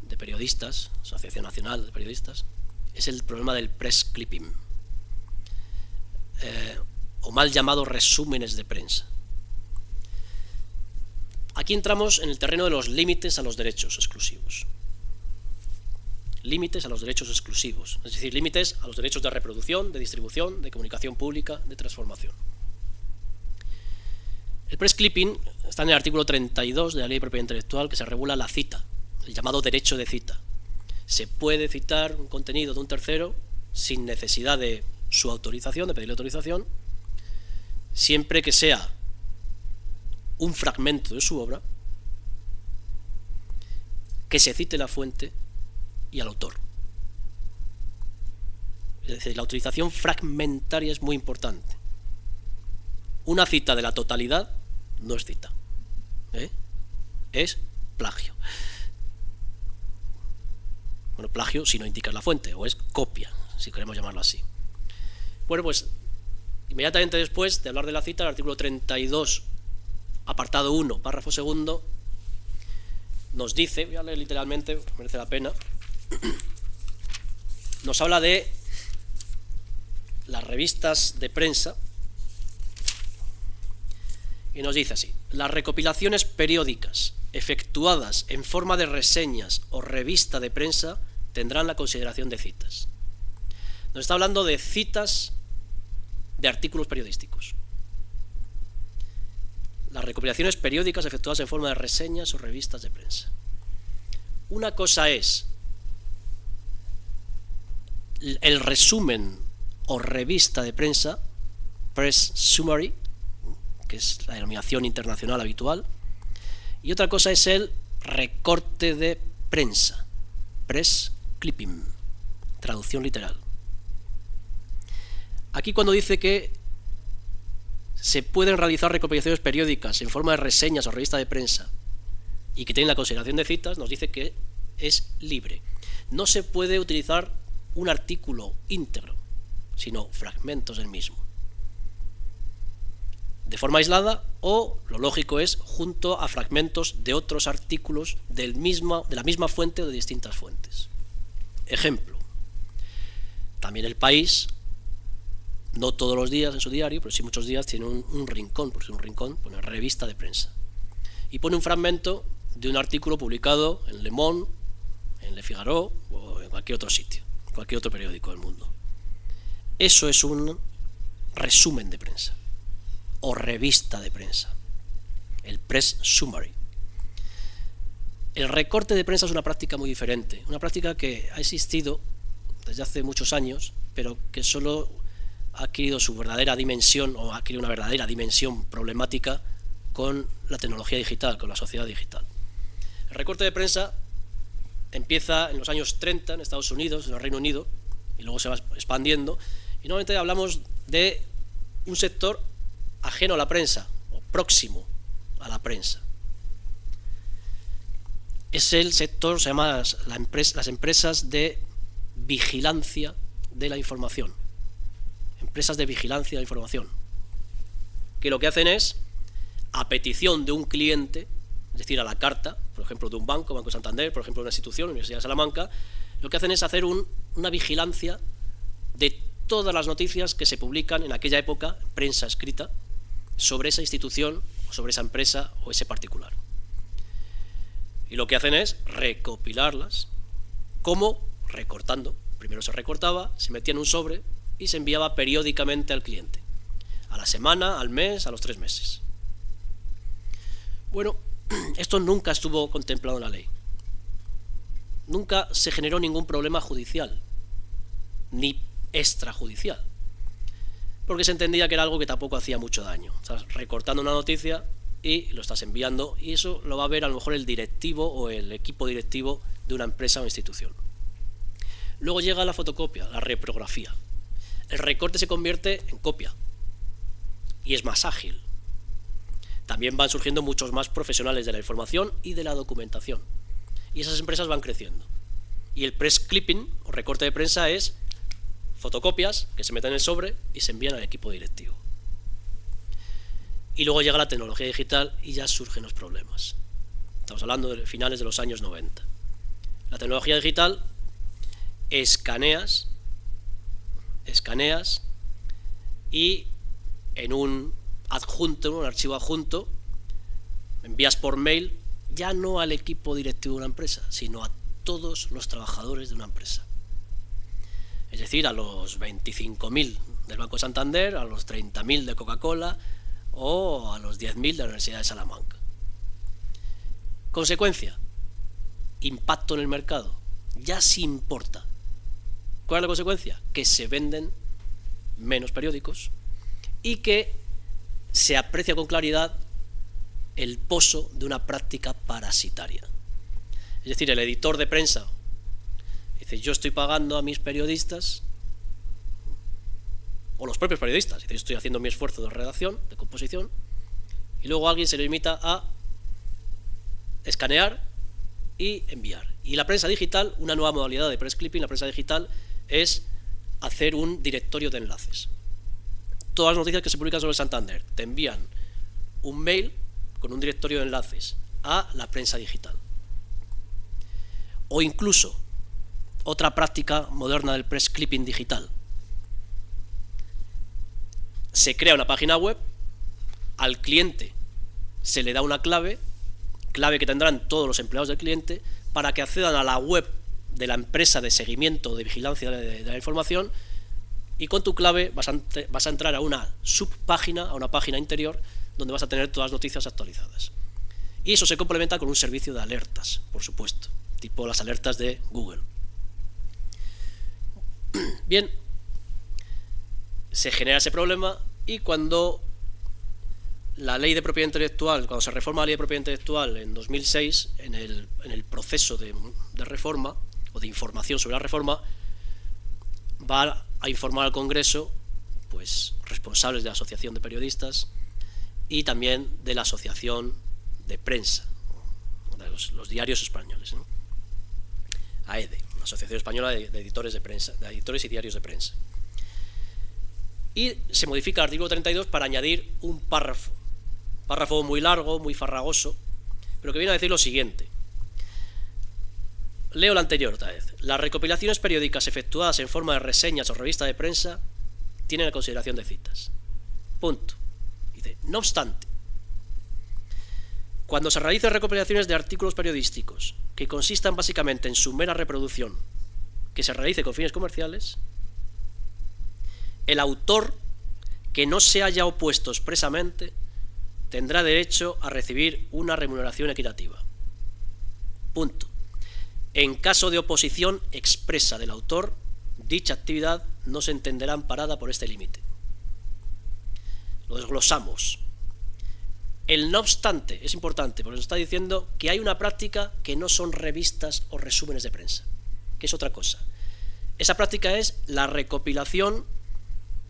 de Periodistas, Asociación Nacional de Periodistas, es el problema del press clipping, o mal llamados resúmenes de prensa. Aquí entramos en el terreno de los límites a los derechos exclusivos. Límites a los derechos exclusivos, es decir, límites a los derechos de reproducción, de distribución, de comunicación pública, de transformación. El press clipping está en el artículo 32 de la Ley de Propiedad Intelectual, que se regula la cita, el llamado derecho de cita. Se puede citar un contenido de un tercero sin necesidad de su autorización, de pedirle autorización, siempre que sea un fragmento de su obra, que se cite la fuente y al autor. Es decir, la autorización fragmentaria es muy importante. Una cita de la totalidad no es cita, es plagio. Bueno, plagio si no indicas la fuente, o es copia, si queremos llamarlo así. Bueno, pues inmediatamente después de hablar de la cita, el artículo 32, apartado 1, párrafo segundo, nos dice, voy a leer literalmente, merece la pena, nos habla de las revistas de prensa y nos dice así: las recopilaciones periódicas efectuadas en forma de reseñas o revista de prensa tendrán la consideración de citas. Nos está hablando de citas de artículos periodísticos. Las recopilaciones periódicas efectuadas en forma de reseñas o revistas de prensa. Una cosa es el resumen o revista de prensa, press summary, que es la denominación internacional habitual, y otra cosa es el recorte de prensa, press clipping, traducción literal. Aquí cuando dice que se pueden realizar recopilaciones periódicas en forma de reseñas o revista de prensa y que tienen la consideración de citas, nos dice que es libre. No se puede utilizar un artículo íntegro, sino fragmentos del mismo, de forma aislada, o lo lógico es junto a fragmentos de otros artículos de la misma fuente o de distintas fuentes. Ejemplo, también El País no todos los días en su diario, pero sí muchos días tiene un rincón, porque es un rincón, pone revista de prensa. Y pone un fragmento de un artículo publicado en Le Monde, en Le Figaro o en cualquier otro sitio, cualquier otro periódico del mundo. Eso es un resumen de prensa o revista de prensa, el press summary. El recorte de prensa es una práctica muy diferente, una práctica que ha existido desde hace muchos años, pero que solo ha adquirido su verdadera dimensión o ha adquirido una verdadera dimensión problemática con la tecnología digital, con la sociedad digital. El recorte de prensa empieza en los años 30 en Estados Unidos, en el Reino Unido, y luego se va expandiendo, y normalmente hablamos de un sector ajeno a la prensa, o próximo a la prensa. Es el sector, se llama las empresas de vigilancia de la información. Empresas de vigilancia de la información. Que lo que hacen es, a petición de un cliente, es decir, a la carta, por ejemplo, de un banco, Banco Santander, por ejemplo, de una institución, Universidad de Salamanca, lo que hacen es hacer una vigilancia de todas las noticias que se publican en aquella época, prensa escrita, sobre esa institución, o sobre esa empresa o ese particular. Y lo que hacen es recopilarlas. ¿Cómo? Recortando. Primero se recortaba, se metía en un sobre y se enviaba periódicamente al cliente. A la semana, al mes, a los 3 meses. Bueno, esto nunca estuvo contemplado en la ley. Nunca se generó ningún problema judicial, ni extrajudicial, porque se entendía que era algo que tampoco hacía mucho daño. Estás recortando una noticia y lo estás enviando, y eso lo va a ver a lo mejor el directivo o el equipo directivo de una empresa o institución. Luego llega la fotocopia, la reprografía. El recorte se convierte en copia y es más ágil. También van surgiendo muchos más profesionales de la información y de la documentación, y esas empresas van creciendo. Y el press clipping o recorte de prensa es fotocopias que se meten en el sobre y se envían al equipo directivo. Y luego llega la tecnología digital y ya surgen los problemas. Estamos hablando de finales de los años 90. La tecnología digital, escaneas y en un adjunto, un archivo adjunto, envías por mail ya no al equipo directivo de una empresa, sino a todos los trabajadores de una empresa. Es decir, a los 25.000 del Banco Santander, a los 30.000 de Coca-Cola o a los 10.000 de la Universidad de Salamanca. Consecuencia, impacto en el mercado, ya sí importa. ¿Cuál es la consecuencia? Que se venden menos periódicos y que se aprecia con claridad el pozo de una práctica parasitaria. Es decir, el editor de prensa dice, yo estoy pagando a mis periodistas, o los propios periodistas, dice, yo estoy haciendo mi esfuerzo de redacción, de composición, y luego alguien se limita a escanear y enviar. Y la prensa digital, una nueva modalidad de press clipping, la prensa digital, es hacer un directorio de enlaces. Todas las noticias que se publican sobre Santander te envían un mail con un directorio de enlaces a la prensa digital. O incluso otra práctica moderna del press clipping digital. Se crea una página web, al cliente se le da una clave que tendrán todos los empleados del cliente para que accedan a la web de la empresa de seguimiento, de vigilancia de la información, y con tu clave vas a entrar a una subpágina, a una página interior, donde vas a tener todas las noticias actualizadas. Y eso se complementa con un servicio de alertas, por supuesto, tipo las alertas de Google. Bien, se genera ese problema, y cuando la ley de propiedad intelectual, cuando se reforma la ley de propiedad intelectual en 2006, en el proceso de reforma o de información sobre la reforma, va a informar al Congreso, pues, responsables de la Asociación de Periodistas y también de la Asociación de Prensa, de los diarios españoles, ¿no? AEDE, la Asociación Española de Editores de Prensa, de Editores y Diarios de Prensa. Y se modifica el artículo 32 para añadir un párrafo muy largo, muy farragoso, pero que viene a decir lo siguiente. Leo la anterior otra vez. Las recopilaciones periódicas efectuadas en forma de reseñas o revistas de prensa tienen la consideración de citas. Punto. Dice, no obstante, cuando se realicen recopilaciones de artículos periodísticos que consistan básicamente en su mera reproducción, que se realice con fines comerciales, el autor que no se haya opuesto expresamente tendrá derecho a recibir una remuneración equitativa. Punto. En caso de oposición expresa del autor, dicha actividad no se entenderá amparada por este límite. Lo desglosamos. El no obstante es importante porque nos está diciendo que hay una práctica que no son revistas o resúmenes de prensa, que es otra cosa. Esa práctica es la recopilación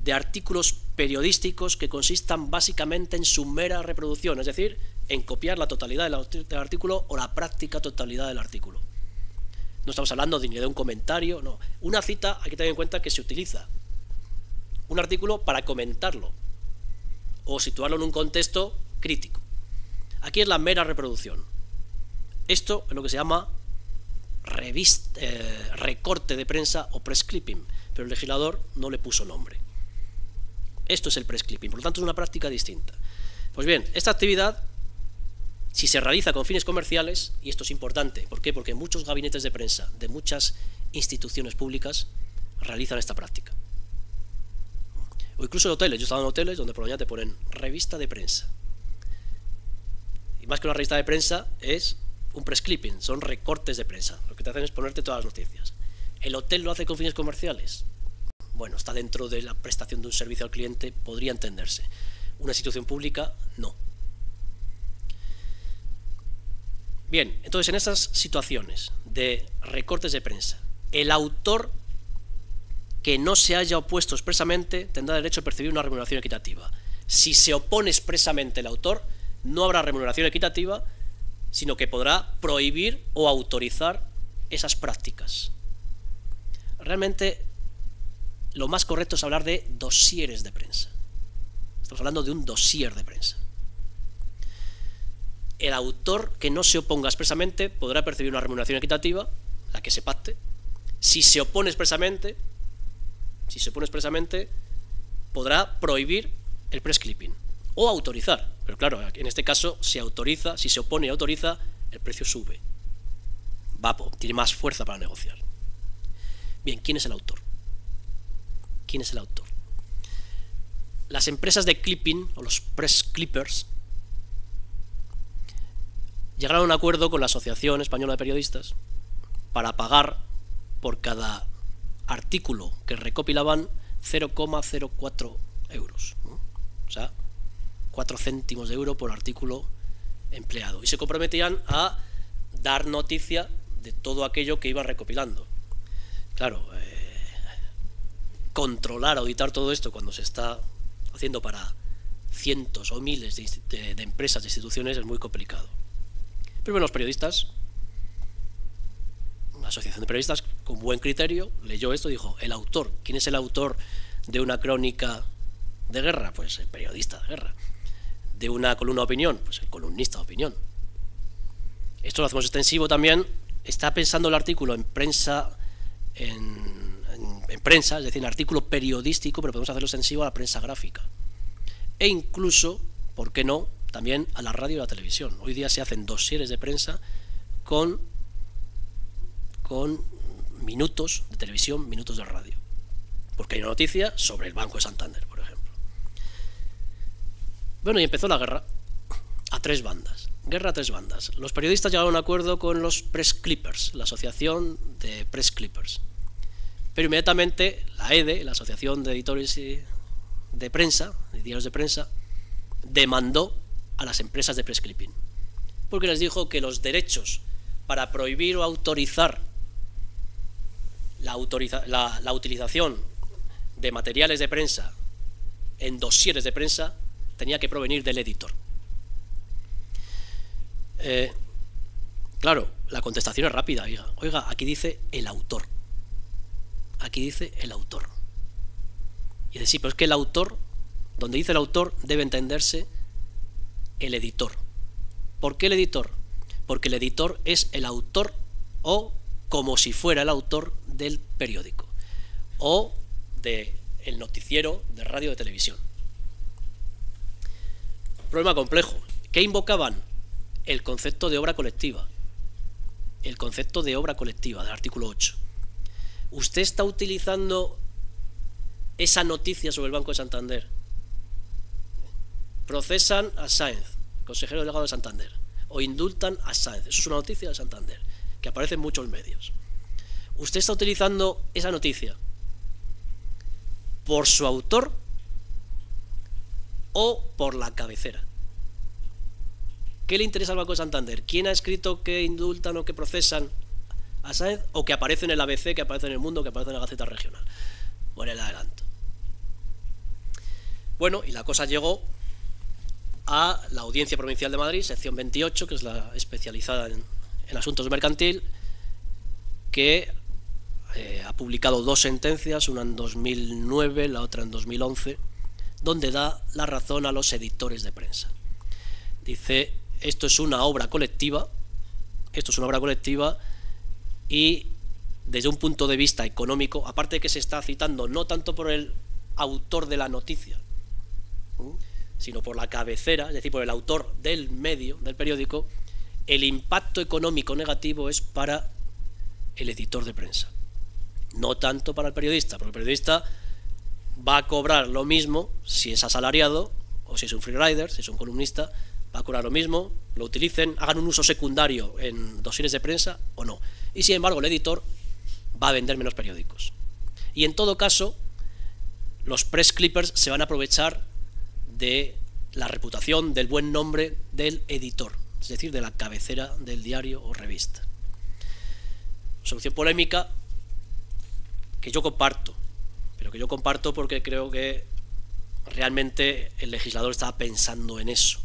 de artículos periodísticos que consistan básicamente en su mera reproducción, es decir, en copiar la totalidad del artículo o la práctica totalidad del artículo. No estamos hablando ni de un comentario, no. Una cita hay que tener en cuenta que se utiliza un artículo para comentarlo o situarlo en un contexto crítico. Aquí es la mera reproducción. Esto es lo que se llama recorte de prensa o press clipping, pero el legislador no le puso nombre. Esto es el press clipping, por lo tanto es una práctica distinta. Pues bien, esta actividad, si se realiza con fines comerciales, y esto es importante, ¿por qué? Porque muchos gabinetes de prensa de muchas instituciones públicas realizan esta práctica. O incluso en hoteles, yo he estado en hoteles donde por la mañana te ponen revista de prensa. Y más que una revista de prensa es un press clipping, son recortes de prensa. Lo que te hacen es ponerte todas las noticias. ¿El hotel lo hace con fines comerciales? Bueno, está dentro de la prestación de un servicio al cliente, podría entenderse. Una institución pública, no. Bien, entonces en esas situaciones de recortes de prensa, el autor que no se haya opuesto expresamente tendrá derecho a percibir una remuneración equitativa. Si se opone expresamente el autor, no habrá remuneración equitativa, sino que podrá prohibir o autorizar esas prácticas. Realmente lo más correcto es hablar de dosieres de prensa. Estamos hablando de un dossier de prensa. El autor que no se oponga expresamente podrá percibir una remuneración equitativa, la que se pacte. Si se opone expresamente, podrá prohibir el press clipping o autorizar. Pero claro, en este caso se autoriza, si se opone y autoriza, el precio sube. Tiene más fuerza para negociar. Bien, ¿quién es el autor? ¿Quién es el autor? Las empresas de clipping o los press clippers llegaron a un acuerdo con la Asociación Española de Periodistas para pagar por cada artículo que recopilaban 0,04 euros, ¿no? O sea, 4 céntimos de euro por artículo empleado. Y se comprometían a dar noticia de todo aquello que iban recopilando. Claro, controlar, auditar todo esto cuando se está haciendo para cientos o miles de empresas, de instituciones, es muy complicado. Pero bueno, los periodistas, una asociación de periodistas con buen criterio, leyó esto y dijo, el autor, ¿quién es el autor de una crónica de guerra? Pues el periodista de guerra. De una columna de opinión, pues el columnista de opinión. Esto lo hacemos extensivo también. Está pensando el artículo en prensa, en prensa, es decir, en artículo periodístico, pero podemos hacerlo extensivo a la prensa gráfica. E incluso, ¿por qué no?, también a la radio y a la televisión. Hoy día se hacen dosieres de prensa con minutos de televisión, minutos de radio. Porque hay una noticia sobre el Banco de Santander, por ejemplo. Bueno, y empezó la guerra a 3 bandas. Guerra a 3 bandas. Los periodistas llegaron a un acuerdo con los press clippers, la asociación de press clippers. Pero inmediatamente la EDE, la Asociación de Editores de Prensa, de Diarios de Prensa, demandó a las empresas de press clipping, porque les dijo que los derechos para prohibir o autorizar la utilización de materiales de prensa en dosieres de prensa tenía que provenir del editor. Claro, la contestación es rápida. Oiga, aquí dice el autor. Aquí dice el autor. Y dice, sí, pero es que el autor, donde dice el autor, debe entenderse el editor. ¿Por qué el editor? Porque el editor es el autor o como si fuera el autor del periódico o de el noticiero de radio y de televisión. Problema complejo. ¿Qué invocaban? El concepto de obra colectiva. El concepto de obra colectiva del artículo 8. ¿Usted está utilizando esa noticia sobre el Banco de Santander? Procesan a Sáenz, consejero delegado de Santander, o indultan a Sáenz. Eso es una noticia de Santander, que aparece en muchos medios. ¿Usted está utilizando esa noticia por su autor o por la cabecera? ¿Qué le interesa al Banco de Santander? ¿Quién ha escrito que indultan o que procesan a Sáenz, o que aparece en el ABC, que aparece en El Mundo, que aparece en la Gaceta Regional? Bueno, el adelanto. Bueno, y la cosa llegó a la Audiencia Provincial de Madrid, sección 28, que es la especializada en asuntos mercantil, que ha publicado 2 sentencias, una en 2009, la otra en 2011, donde da la razón a los editores de prensa. Dice, esto es una obra colectiva, y desde un punto de vista económico, aparte de que se está citando no tanto por el autor de la noticia, sino por la cabecera, es decir, por el autor del medio, del periódico, el impacto económico negativo es para el editor de prensa, no tanto para el periodista, porque el periodista va a cobrar lo mismo si es asalariado o si es un freerider, si es un columnista, va a cobrar lo mismo, lo utilicen, hagan un uso secundario en dosieres de prensa o no. Y sin embargo el editor va a vender menos periódicos. Y en todo caso, los press clippers se van a aprovechar de la reputación, del buen nombre del editor, es decir, de la cabecera del diario o revista. Solución polémica que yo comparto, pero que yo comparto porque creo que realmente el legislador estaba pensando en eso,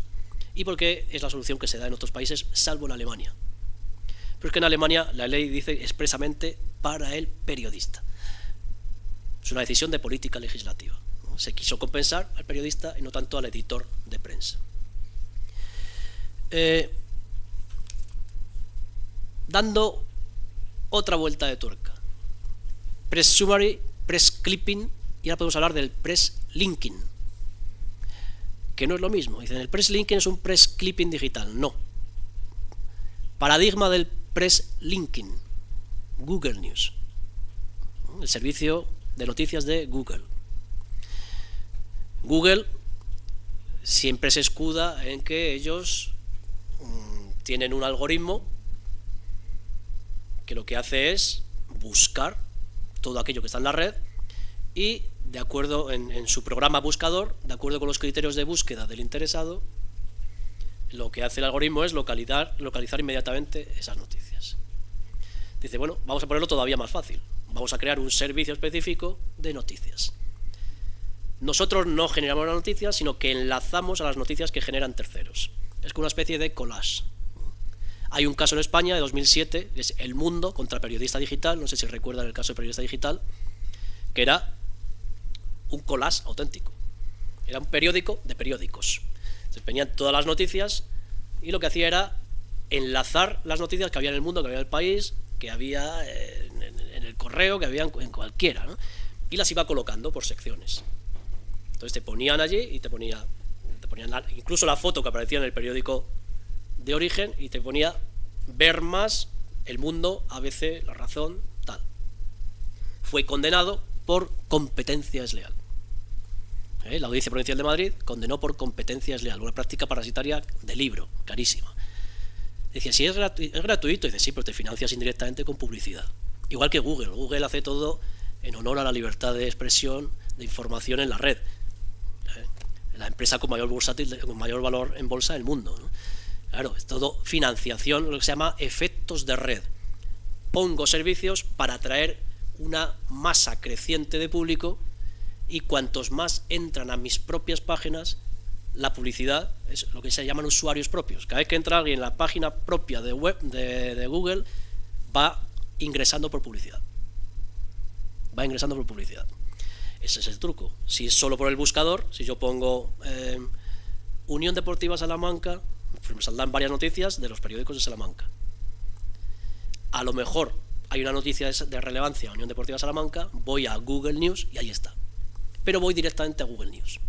y porque es la solución que se da en otros países, salvo en Alemania. Pero es que en Alemania la ley dice expresamente para el periodista. Es una decisión de política legislativa, ¿no? Se quiso compensar al periodista y no tanto al editor de prensa. Dando otra vuelta de tuerca. Press summary, press clipping, y ahora podemos hablar del press linking, que no es lo mismo. Dicen, el press linking es un press clipping digital. No. Paradigma del press linking, Google News, el servicio de noticias de Google. Google siempre se escuda en que ellos tienen un algoritmo que lo que hace es buscar todo aquello que está en la red y, de acuerdo en su programa buscador, de acuerdo con los criterios de búsqueda del interesado, lo que hace el algoritmo es localizar inmediatamente esas noticias. Dice, bueno, vamos a ponerlo todavía más fácil. Vamos a crear un servicio específico de noticias. Nosotros no generamos las noticias, sino que enlazamos a las noticias que generan terceros. Es como una especie de collage. Hay un caso en España de 2007, es El Mundo contra Periodista Digital, no sé si recuerdan el caso de Periodista Digital, que era un collage auténtico. Era un periódico de periódicos. Se venían todas las noticias y lo que hacía era enlazar las noticias que había en El Mundo, que había en El País, que había en El Correo, que había en cualquiera, ¿no? Y las iba colocando por secciones. Entonces te ponían allí y te ponían incluso la foto que aparecía en el periódico de origen y te ponía ver más, El Mundo, ABC, La Razón, tal. Fue condenado por competencia desleal. La Audiencia Provincial de Madrid condenó por competencia desleal, una práctica parasitaria de libro, carísima. Decía, si es gratuito, dice, sí, pero te financias indirectamente con publicidad. Igual que Google. Google hace todo en honor a la libertad de expresión, de información en la red. La empresa con mayor valor en bolsa del mundo, ¿no? Claro, es todo financiación, lo que se llama efectos de red. Pongo servicios para atraer una masa creciente de público y cuantos más entran a mis propias páginas, la publicidad es lo que se llaman usuarios propios. Cada vez que entra alguien en la página propia de web de Google, va ingresando por publicidad. Ese es el truco. Si es solo por el buscador, si yo pongo Unión Deportiva Salamanca, pues me saldrán varias noticias de los periódicos de Salamanca. A lo mejor hay una noticia de relevancia, Unión Deportiva Salamanca, voy a Google News y ahí está. pero voy directamente a Google News.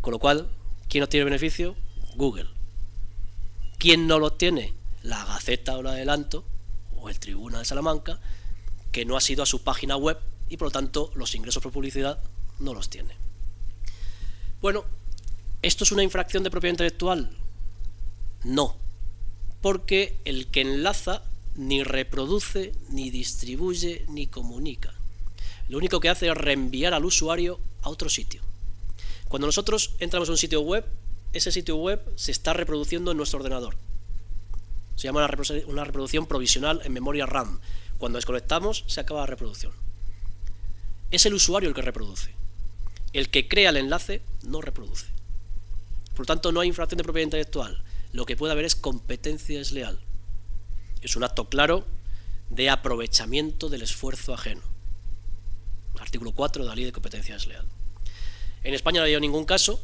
Con lo cual, ¿quién obtiene beneficio? Google. ¿Quién no lo obtiene? La Gaceta o el Adelanto o el Tribuna de Salamanca, que no ha sido a su página web y por lo tanto los ingresos por publicidad no los tiene. Bueno, ¿esto es una infracción de propiedad intelectual? No, porque el que enlaza ni reproduce, ni distribuye, ni comunica. Lo único que hace es reenviar al usuario a otro sitio. Cuando nosotros entramos a un sitio web, ese sitio web se está reproduciendo en nuestro ordenador. Se llama una reproducción provisional en memoria RAM. Cuando desconectamos, se acaba la reproducción. Es el usuario el que reproduce. El que crea el enlace no reproduce. Por lo tanto, no hay infracción de propiedad intelectual. Lo que puede haber es competencia desleal. Es un acto claro de aprovechamiento del esfuerzo ajeno. Artículo 4 de la Ley de Competencia Desleal. En España no ha habido ningún caso,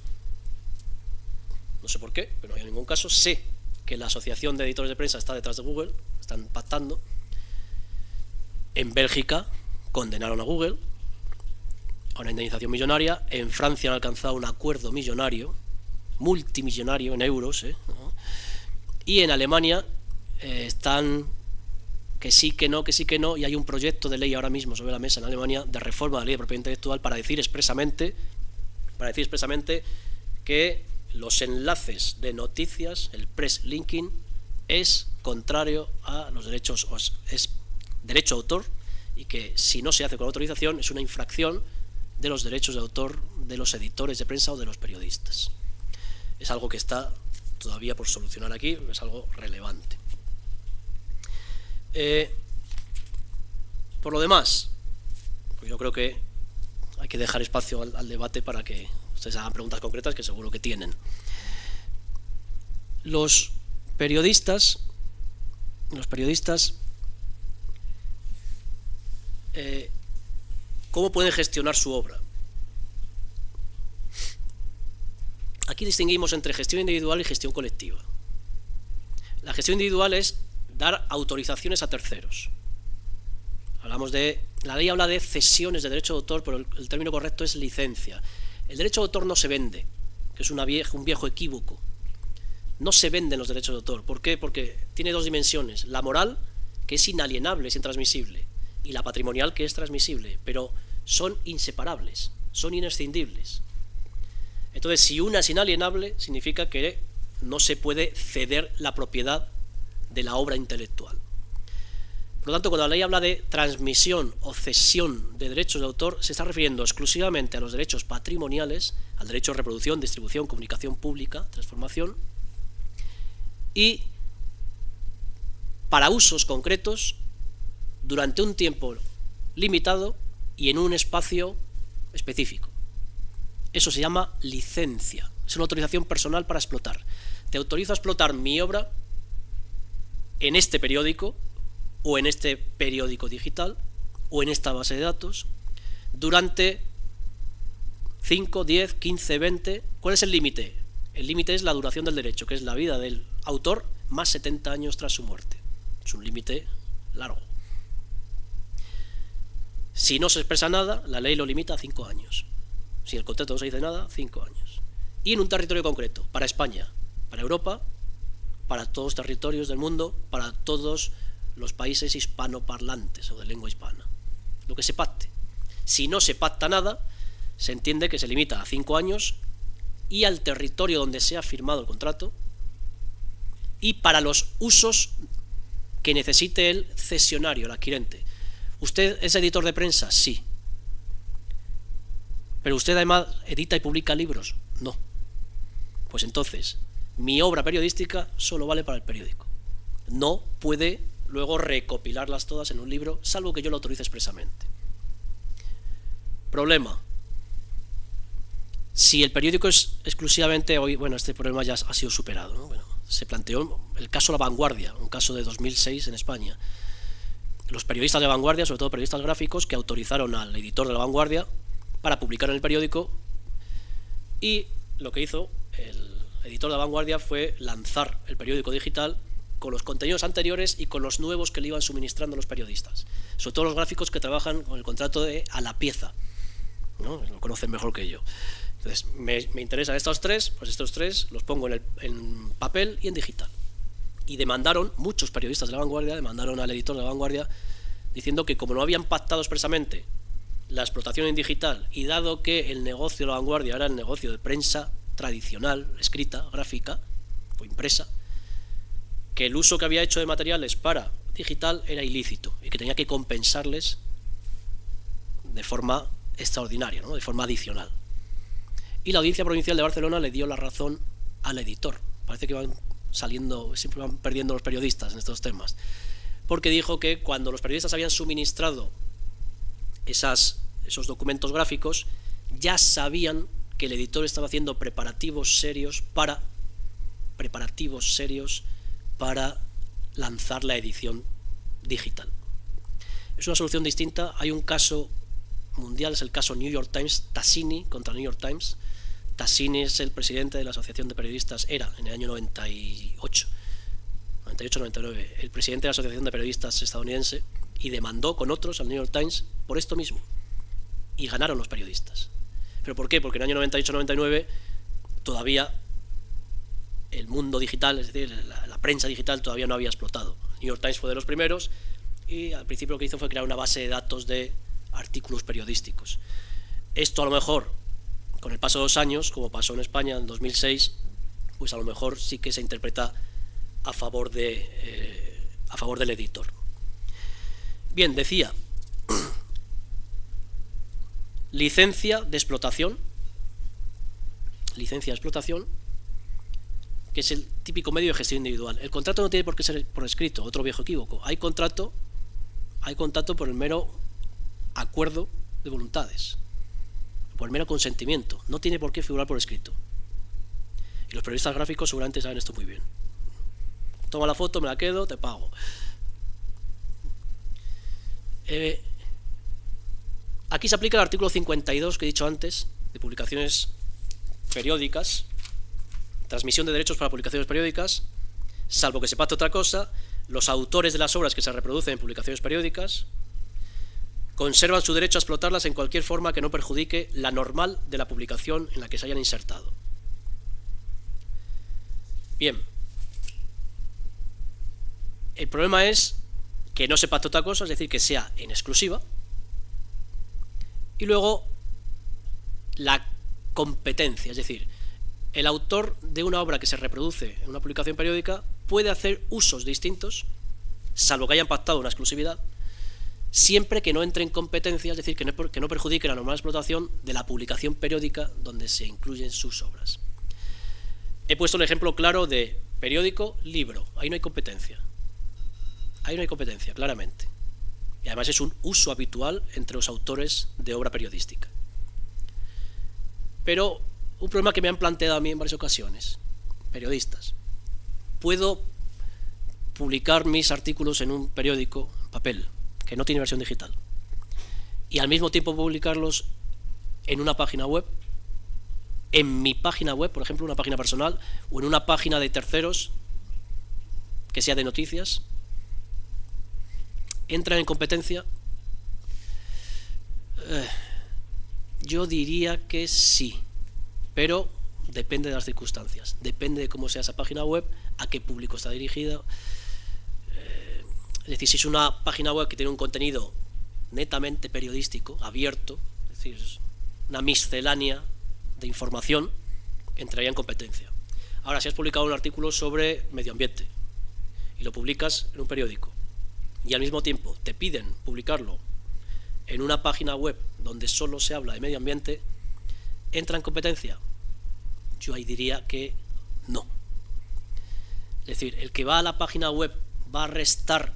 no sé por qué, pero no ha habido ningún caso. Sé que la Asociación de Editores de Prensa está detrás de Google, están pactando. En Bélgica condenaron a Google a una indemnización millonaria. En Francia han alcanzado un acuerdo millonario, multimillonario en euros, ¿no? Y en Alemania están que sí, que no, y hay un proyecto de ley ahora mismo sobre la mesa en Alemania de reforma de la ley de propiedad intelectual para decir expresamente que los enlaces de noticias, el press linking, es contrario a los derechos, es derecho de autor, y que si no se hace con autorización es una infracción de los derechos de autor de los editores de prensa o de los periodistas. Es algo que está todavía por solucionar aquí, es algo relevante. Por lo demás, pues yo creo que hay que dejar espacio al debate para que ustedes hagan preguntas concretas, que seguro que tienen. Los periodistas ¿cómo pueden gestionar su obra? Aquí distinguimos entre gestión individual y gestión colectiva. La gestión individual es dar autorizaciones a terceros. La ley habla de cesiones de derecho de autor, pero el término correcto es licencia. El derecho de autor no se vende, que es un viejo equívoco. No se venden los derechos de autor. ¿Por qué? Porque tiene dos dimensiones. La moral, que es inalienable, es intransmisible, y la patrimonial, que es transmisible, pero son inseparables, son inescindibles. Entonces, si una es inalienable, significa que no se puede ceder la propiedad de la obra intelectual. Por lo tanto, cuando la ley habla de transmisión o cesión de derechos de autor, se está refiriendo exclusivamente a los derechos patrimoniales, al derecho de reproducción, distribución, comunicación pública, transformación, y para usos concretos, durante un tiempo limitado y en un espacio específico. Eso se llama licencia, es una autorización personal para explotar. Te autorizo a explotar mi obra en este periódico, o en este periódico digital, o en esta base de datos, durante 5, 10, 15, 20... ¿Cuál es el límite? El límite es la duración del derecho, que es la vida del autor más 70 años tras su muerte. Es un límite largo. Si no se expresa nada, la ley lo limita a 5 años. Si en el contrato no se dice nada, 5 años. Y en un territorio concreto, para España, para Europa, para todos los territorios del mundo, para todos los países hispanoparlantes o de lengua hispana. Lo que se pacte. Si no se pacta nada, se entiende que se limita a 5 años y al territorio donde se ha firmado el contrato, y para los usos que necesite el cesionario, el adquirente. ¿Usted es editor de prensa? Sí. ¿Pero usted además edita y publica libros? No. Pues entonces, mi obra periodística solo vale para el periódico. No puede luego recopilarlas todas en un libro, salvo que yo lo autorice expresamente. Problema. Si el periódico es exclusivamente hoy, bueno, este problema ya ha sido superado, ¿no? Bueno, se planteó el caso La Vanguardia, un caso de 2006 en España. Los periodistas de Vanguardia, sobre todo periodistas gráficos, que autorizaron al editor de La Vanguardia para publicar en el periódico, y lo que hizo el editor de La Vanguardia fue lanzar el periódico digital con los contenidos anteriores y con los nuevos que le iban suministrando los periodistas, sobre todo los gráficos que trabajan con el contrato de a la pieza. ¿no? Lo conocen mejor que yo. Entonces, me interesan estos tres, pues estos tres los pongo en papel y en digital. Y demandaron, muchos periodistas de La Vanguardia, demandaron al editor de La Vanguardia diciendo que como no habían pactado expresamente la explotación en digital y dado que el negocio de La Vanguardia era el negocio de prensa tradicional, escrita, gráfica o impresa, que el uso que había hecho de materiales para digital era ilícito y que tenía que compensarles de forma extraordinaria, ¿no? De forma adicional. Y la Audiencia Provincial de Barcelona le dio la razón al editor. Parece que van saliendo, siempre van perdiendo los periodistas en estos temas, porque dijo que cuando los periodistas habían suministrado esos documentos gráficos, ya sabían que el editor estaba haciendo preparativos serios para lanzar la edición digital. Es una solución distinta. Hay un caso mundial, es el caso New York Times, Tassini contra New York Times. Tassini es el presidente de la Asociación de Periodistas, era en el año 98-99, el presidente de la Asociación de Periodistas estadounidense, y demandó con otros al New York Times por esto mismo. Y ganaron los periodistas. ¿Pero por qué? Porque en el año 98-99 todavía el mundo digital, es decir, la prensa digital todavía no había explotado. New York Times fue de los primeros y al principio lo que hizo fue crear una base de datos de artículos periodísticos. Esto a lo mejor, con el paso de los años, como pasó en España en 2006, pues a lo mejor sí que se interpreta a favor del editor. Bien, decía, licencia de explotación, que es el típico medio de gestión individual. El contrato no tiene por qué ser por escrito, otro viejo equívoco. Hay contrato por el mero acuerdo de voluntades, por el mero consentimiento. No tiene por qué figurar por escrito. Y los periodistas gráficos seguramente saben esto muy bien. Toma la foto, me la quedo, te pago. Aquí se aplica el artículo 52 que he dicho antes, de publicaciones periódicas, transmisión de derechos para publicaciones periódicas, salvo que se pacte otra cosa, los autores de las obras que se reproducen en publicaciones periódicas conservan su derecho a explotarlas en cualquier forma que no perjudique la normal de la publicación en la que se hayan insertado. Bien. El problema es que no se pacte otra cosa, es decir, que sea en exclusiva. Y luego la competencia, es decir, el autor de una obra que se reproduce en una publicación periódica puede hacer usos distintos, salvo que hayan pactado una exclusividad, siempre que no entre en competencia, es decir, que no perjudique la normal explotación de la publicación periódica donde se incluyen sus obras. He puesto el ejemplo claro de periódico, libro, ahí no hay competencia. Ahí no hay competencia, claramente. Y además es un uso habitual entre los autores de obra periodística. Pero un problema que me han planteado a mí en varias ocasiones, periodistas. Puedo publicar mis artículos en un periódico en papel, que no tiene versión digital, y al mismo tiempo publicarlos en una página web, en mi página web, por ejemplo, una página personal, o en una página de terceros que sea de noticias. ¿Entran en competencia? Yo diría que sí, pero depende de las circunstancias, depende de cómo sea esa página web, a qué público está dirigida. Es decir, si es una página web que tiene un contenido netamente periodístico, abierto, es decir, es una miscelánea de información, entraría en competencia. Ahora, si has publicado un artículo sobre medio ambiente y lo publicas en un periódico y al mismo tiempo te piden publicarlo en una página web donde solo se habla de medio ambiente, ¿entra en competencia? Yo ahí diría que no. Es decir, el que va a la página web va a restar,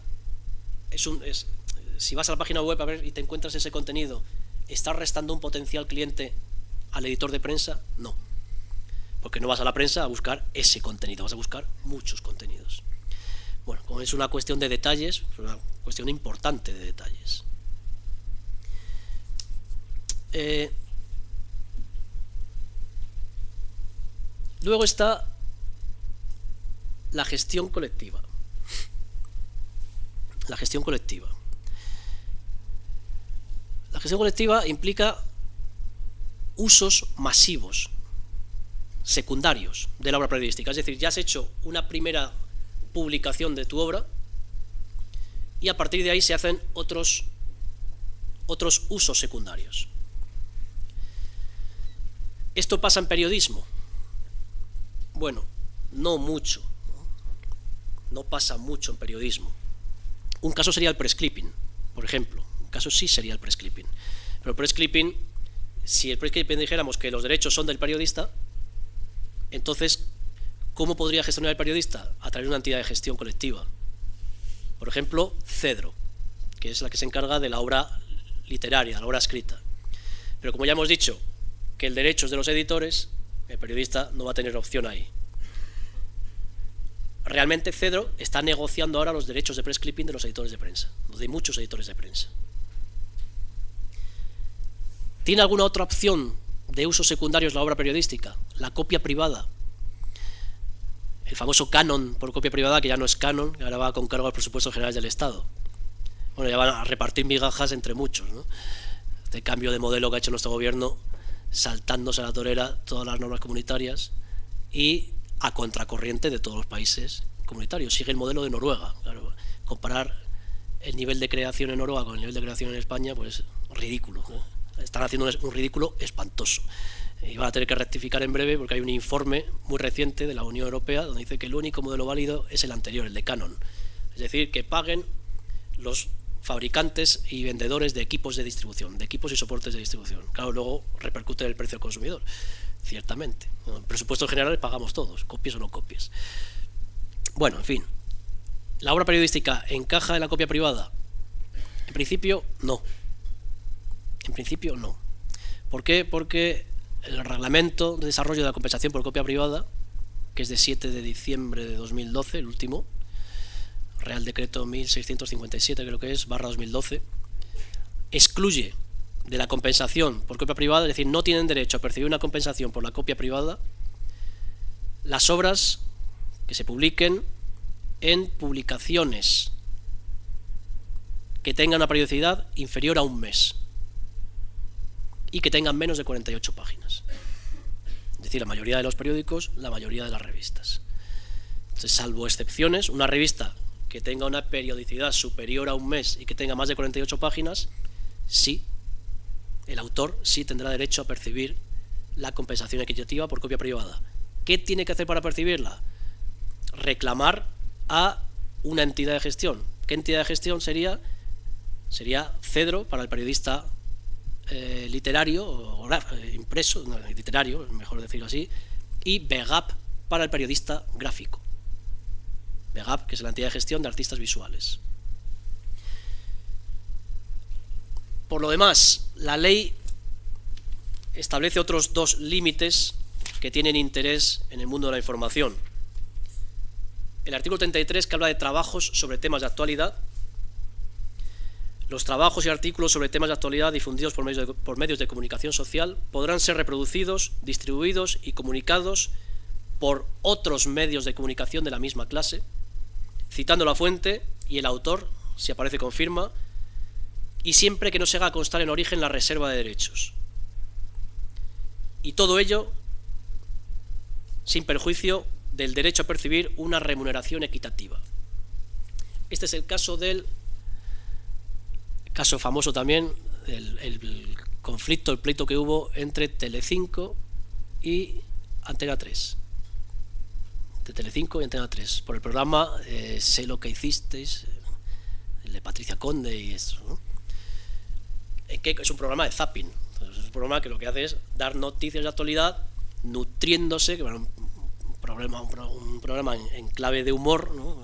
si vas a la página web a ver y te encuentras ese contenido, ¿estás restando un potencial cliente al editor de prensa? No, porque no vas a la prensa a buscar ese contenido, vas a buscar muchos contenidos. Bueno, como es una cuestión de detalles, es una cuestión importante de detalles. Luego está la gestión colectiva. La gestión colectiva. La gestión colectiva implica usos masivos, secundarios, de la obra periodística. Es decir, ya has hecho una primera publicación de tu obra y a partir de ahí se hacen otros usos secundarios. ¿Esto pasa en periodismo? Bueno, no mucho. No pasa mucho en periodismo. Un caso sería el press clipping, por ejemplo. Un caso sí sería el press clipping. Pero el press clipping, si el press clipping dijéramos que los derechos son del periodista, entonces, ¿cómo podría gestionar el periodista? A través de una entidad de gestión colectiva. Por ejemplo, Cedro, que es la que se encarga de la obra literaria, de la obra escrita. Pero como ya hemos dicho que el derecho es de los editores, el periodista no va a tener opción ahí. Realmente Cedro está negociando ahora los derechos de press clipping de los editores de prensa, de muchos editores de prensa. ¿Tiene alguna otra opción de usos secundarios la obra periodística? La copia privada. El famoso canon por copia privada, que ya no es canon, que ahora va con cargo a los presupuestos generales del Estado. Bueno, ya van a repartir migajas entre muchos, ¿no? Este cambio de modelo que ha hecho nuestro gobierno, saltándose a la torera todas las normas comunitarias y a contracorriente de todos los países comunitarios. Sigue el modelo de Noruega. Claro, comparar el nivel de creación en Noruega con el nivel de creación en España, pues ridículo, ¿no? Están haciendo un ridículo espantoso. Y van a tener que rectificar en breve porque hay un informe muy reciente de la Unión Europea donde dice que el único modelo válido es el anterior, el de Canon. Es decir, que paguen los fabricantes y vendedores de equipos de distribución, de equipos y soportes de distribución. Claro, luego repercute en el precio al consumidor, ciertamente. En presupuestos generales pagamos todos, copies o no copies. Bueno, en fin. ¿La obra periodística encaja en la copia privada? En principio, no. En principio, no. ¿Por qué? Porque el reglamento de desarrollo de la compensación por copia privada, que es de 7 de diciembre de 2012, el último, Real Decreto 1657, creo que es, /2012, excluye de la compensación por copia privada, es decir, no tienen derecho a percibir una compensación por la copia privada, las obras que se publiquen en publicaciones que tengan una periodicidad inferior a un mes y que tengan menos de 48 páginas. Es decir, la mayoría de los periódicos, la mayoría de las revistas. Entonces, salvo excepciones, una revista que tenga una periodicidad superior a un mes y que tenga más de 48 páginas, sí, el autor sí tendrá derecho a percibir la compensación equitativa por copia privada. ¿Qué tiene que hacer para percibirla? Reclamar a una entidad de gestión. ¿Qué entidad de gestión sería? Sería Cedro para el periodista literario o impreso, no, literario, mejor decirlo así, y VEGAP para el periodista gráfico. VEGAP, que es la entidad de gestión de artistas visuales. Por lo demás, la ley establece otros dos límites que tienen interés en el mundo de la información. El artículo 33, que habla de trabajos sobre temas de actualidad. Los trabajos y artículos sobre temas de actualidad difundidos por medios de comunicación social podrán ser reproducidos, distribuidos y comunicados por otros medios de comunicación de la misma clase, citando la fuente y el autor, si aparece con firma, y siempre que no se haga constar en origen la reserva de derechos. Y todo ello sin perjuicio del derecho a percibir una remuneración equitativa. Este es el caso famoso también, el conflicto, el pleito que hubo entre Telecinco y Antena 3. De Telecinco y Antena 3, por el programa Sé lo que hicisteis, el de Patricia Conde y eso, ¿no? Que es un programa de zapping. Entonces, es un programa que lo que hace es dar noticias de actualidad, nutriéndose, que un programa en clave de humor, ¿no?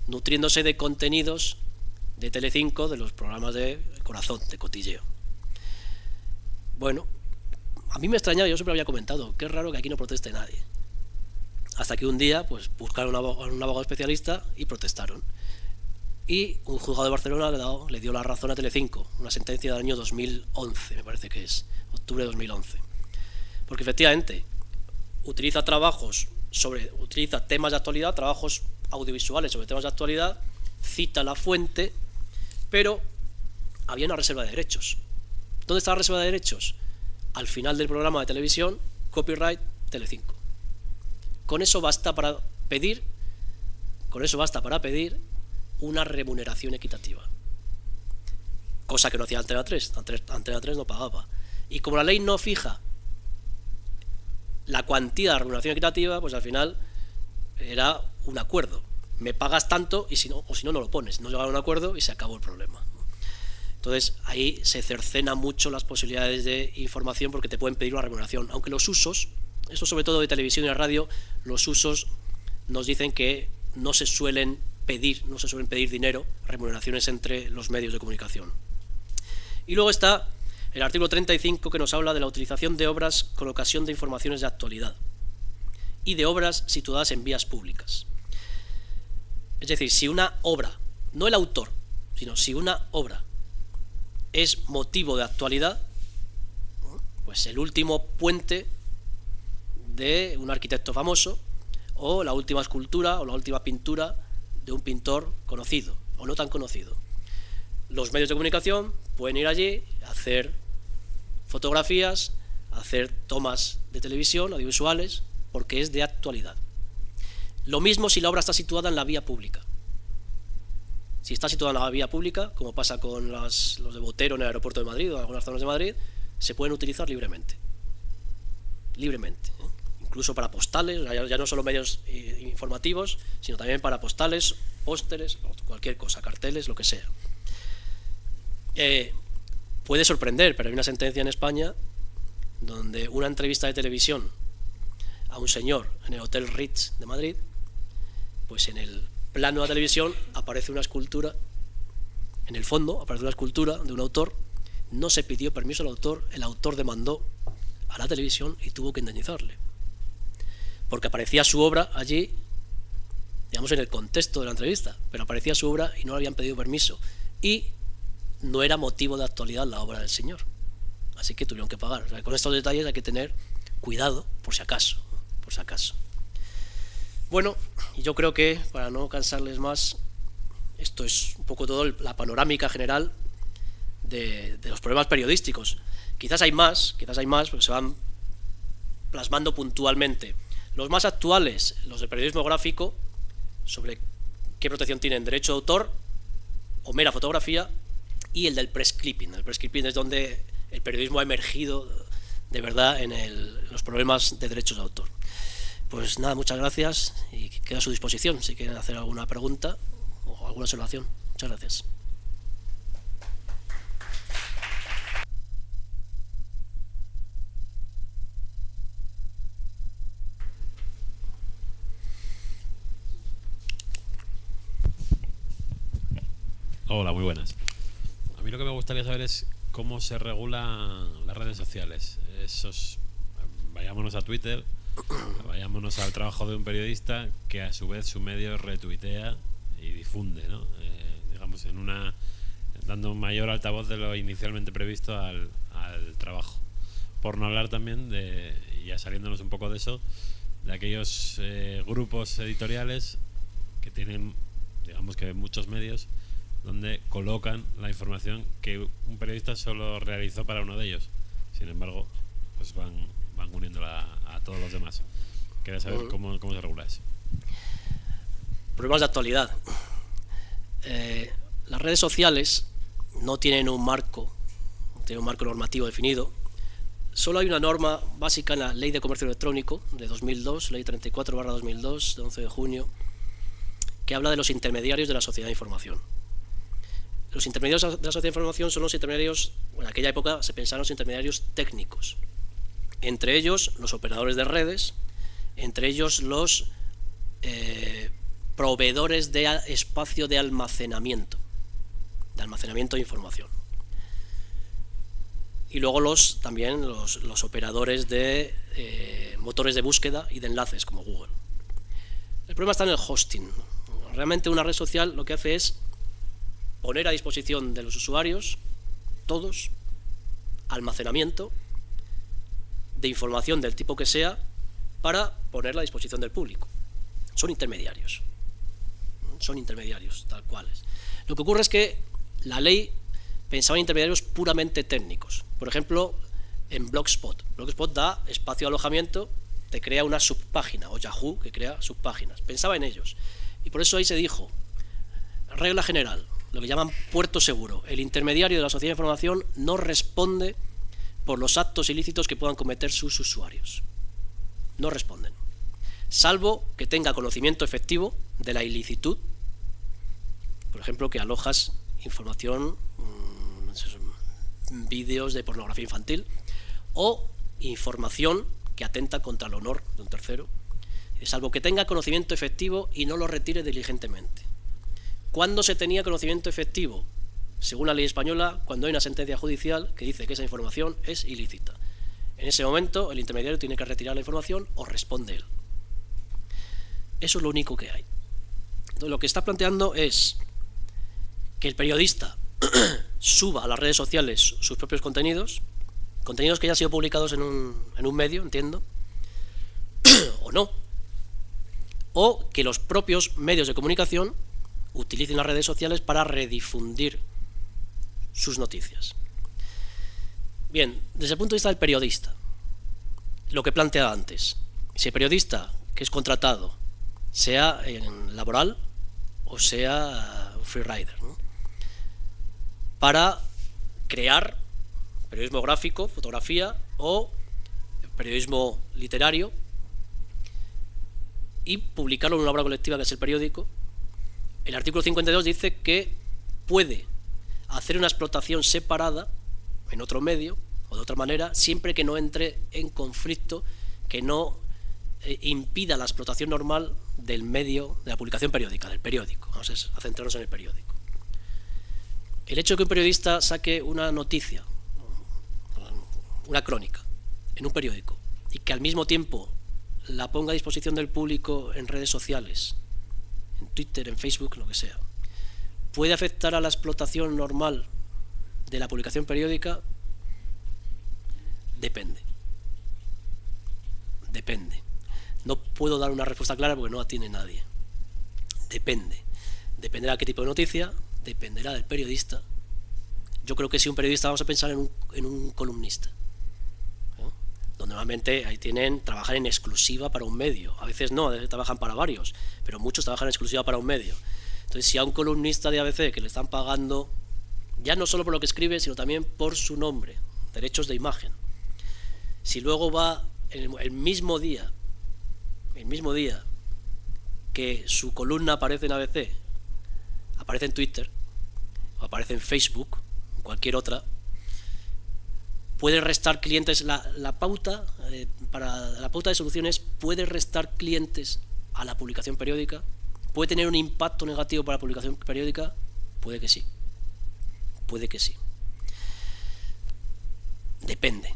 Nutriéndose de contenidos de Telecinco, de los programas de Corazón, de cotilleo. Bueno, a mí me extrañaba, yo siempre había comentado, qué raro que aquí no proteste nadie. Hasta que un día, pues, buscaron a un abogado especialista y protestaron. Y un juzgado de Barcelona le dio la razón a Telecinco, una sentencia del año 2011, me parece que es, octubre de 2011. Porque efectivamente utiliza temas de actualidad, trabajos audiovisuales sobre temas de actualidad, cita la fuente, pero había una reserva de derechos. ¿Dónde está la reserva de derechos? al final del programa de televisión, copyright Telecinco. Con eso basta para pedir una remuneración equitativa, cosa que no hacía Antena 3. Antena 3 no pagaba. Y como la ley no fija la cuantía de remuneración equitativa, pues al final era un acuerdo. Me pagas tanto y si no no lo pones. No llegaron a un acuerdo y se acabó el problema. Entonces ahí se cercenan mucho las posibilidades de información porque te pueden pedir una remuneración, aunque los usos, esto sobre todo de televisión y de radio, los usos nos dicen que no se suelen pedir dinero, remuneraciones entre los medios de comunicación. Y luego está el artículo 35, que nos habla de la utilización de obras con ocasión de informaciones de actualidad y de obras situadas en vías públicas. Es decir, si una obra, no el autor, sino si una obra es motivo de actualidad, pues el último puente de un arquitecto famoso, o la última escultura o la última pintura de un pintor conocido o no tan conocido. Los medios de comunicación pueden ir allí, hacer fotografías, hacer tomas de televisión, audiovisuales, porque es de actualidad. Lo mismo si la obra está situada en la vía pública. Si está situada en la vía pública, como pasa con los de Botero en el aeropuerto de Madrid o en algunas zonas de Madrid, se pueden utilizar libremente. Incluso para postales, ya no solo medios informativos, sino también para postales, pósteres, cualquier cosa, carteles, lo que sea. Puede sorprender, pero hay una sentencia en España donde una entrevista de televisión a un señor en el Hotel Ritz de Madrid, pues en el plano de la televisión aparece una escultura, en el fondo aparece una escultura de un autor, no se pidió permiso al autor, el autor demandó a la televisión y tuvo que indemnizarle, porque aparecía su obra allí, digamos en el contexto de la entrevista, pero aparecía su obra y no le habían pedido permiso, y no era motivo de actualidad la obra del señor, así que tuvieron que pagar. O sea, con estos detalles hay que tener cuidado por si acaso. Bueno, y yo creo que, para no cansarles más, esto es un poco todo la panorámica general de los problemas periodísticos. Quizás hay más, porque se van plasmando puntualmente. Los más actuales, los del periodismo gráfico, sobre qué protección tienen derecho de autor o mera fotografía, y el del press clipping. El press clipping es donde el periodismo ha emergido de verdad en los problemas de derechos de autor. Pues nada, muchas gracias y quedo a su disposición si quieren hacer alguna pregunta o alguna observación. Muchas gracias. Hola, muy buenas. A mí lo que me gustaría saber es cómo se regulan las redes sociales. Vayámonos a Twitter, vayámonos al trabajo de un periodista que a su vez su medio retuitea y difunde, ¿no? Digamos, dando un mayor altavoz de lo inicialmente previsto al trabajo. Por no hablar también ya saliéndonos un poco de eso, de aquellos grupos editoriales que tienen, digamos que muchos medios, donde colocan la información que un periodista solo realizó para uno de ellos. Sin embargo, pues van uniéndola a todos los demás. Quería saber cómo se regula eso. Problemas de actualidad. Las redes sociales no tienen un marco normativo definido. Solo hay una norma básica en la Ley de Comercio Electrónico de 2002, Ley 34/2002, de 11 de junio, que habla de los intermediarios de la sociedad de información. Los intermediarios de la sociedad de información son los intermediarios, en aquella época se pensaban los intermediarios técnicos, entre ellos los operadores de redes, entre ellos los proveedores de espacio de almacenamiento de información. Y luego también los operadores de motores de búsqueda y de enlaces como Google. El problema está en el hosting. Realmente una red social lo que hace es poner a disposición de los usuarios, todos, almacenamiento de información del tipo que sea para ponerla a disposición del público. Son intermediarios, tal cuales. Lo que ocurre es que la ley pensaba en intermediarios puramente técnicos. Por ejemplo, en Blogspot. Blogspot da espacio de alojamiento, te crea una subpágina, o Yahoo, que crea subpáginas. Pensaba en ellos. Y por eso ahí se dijo, regla general, lo que llaman puerto seguro. El intermediario de la sociedad de información no responde por los actos ilícitos que puedan cometer sus usuarios. No responden. Salvo que tenga conocimiento efectivo de la ilicitud. Por ejemplo, que alojas información, vídeos de pornografía infantil, o información que atenta contra el honor de un tercero, salvo que tenga conocimiento efectivo y no lo retire diligentemente. ¿Cuándo se tenía conocimiento efectivo? Según la ley española, cuando hay una sentencia judicial que dice que esa información es ilícita. En ese momento, el intermediario tiene que retirar la información o responde él. Eso es lo único que hay. Entonces, lo que está planteando es que el periodista suba a las redes sociales sus propios contenidos que ya han sido publicados en un medio, entiendo, o no, o que los propios medios de comunicación utilicen las redes sociales para redifundir sus noticias. Bien, desde el punto de vista del periodista, lo que planteaba antes, si el periodista que es contratado, sea en laboral o sea freerider, ¿no?, para crear periodismo gráfico, fotografía o periodismo literario y publicarlo en una obra colectiva que es el periódico, el artículo 52 dice que puede hacer una explotación separada en otro medio o de otra manera, siempre que no entre en conflicto, que no impida la explotación normal del medio de la publicación periódica, del periódico. Vamos a centrarnos en el periódico. El hecho de que un periodista saque una noticia, una crónica, en un periódico, y que al mismo tiempo la ponga a disposición del público en redes sociales, en Twitter, en Facebook, lo que sea, ¿puede afectar a la explotación normal de la publicación periódica? Depende. Depende. No puedo dar una respuesta clara porque no la tiene nadie. Depende. Dependerá de qué tipo de noticia, dependerá del periodista. Yo creo que si un periodista, vamos a pensar en un columnista, ¿no?, donde normalmente ahí trabajan en exclusiva para un medio. A veces no, a veces trabajan para varios, pero muchos trabajan en exclusiva para un medio. Entonces, si a un columnista de ABC que le están pagando, ya no solo por lo que escribe, sino también por su nombre, derechos de imagen, si luego va el mismo día que su columna aparece en ABC, aparece en Twitter, o aparece en Facebook, o cualquier otra, puede restar clientes. La pauta para la pauta de soluciones puede restar clientes a la publicación periódica. ¿Puede tener un impacto negativo para la publicación periódica? Puede que sí. Puede que sí. Depende.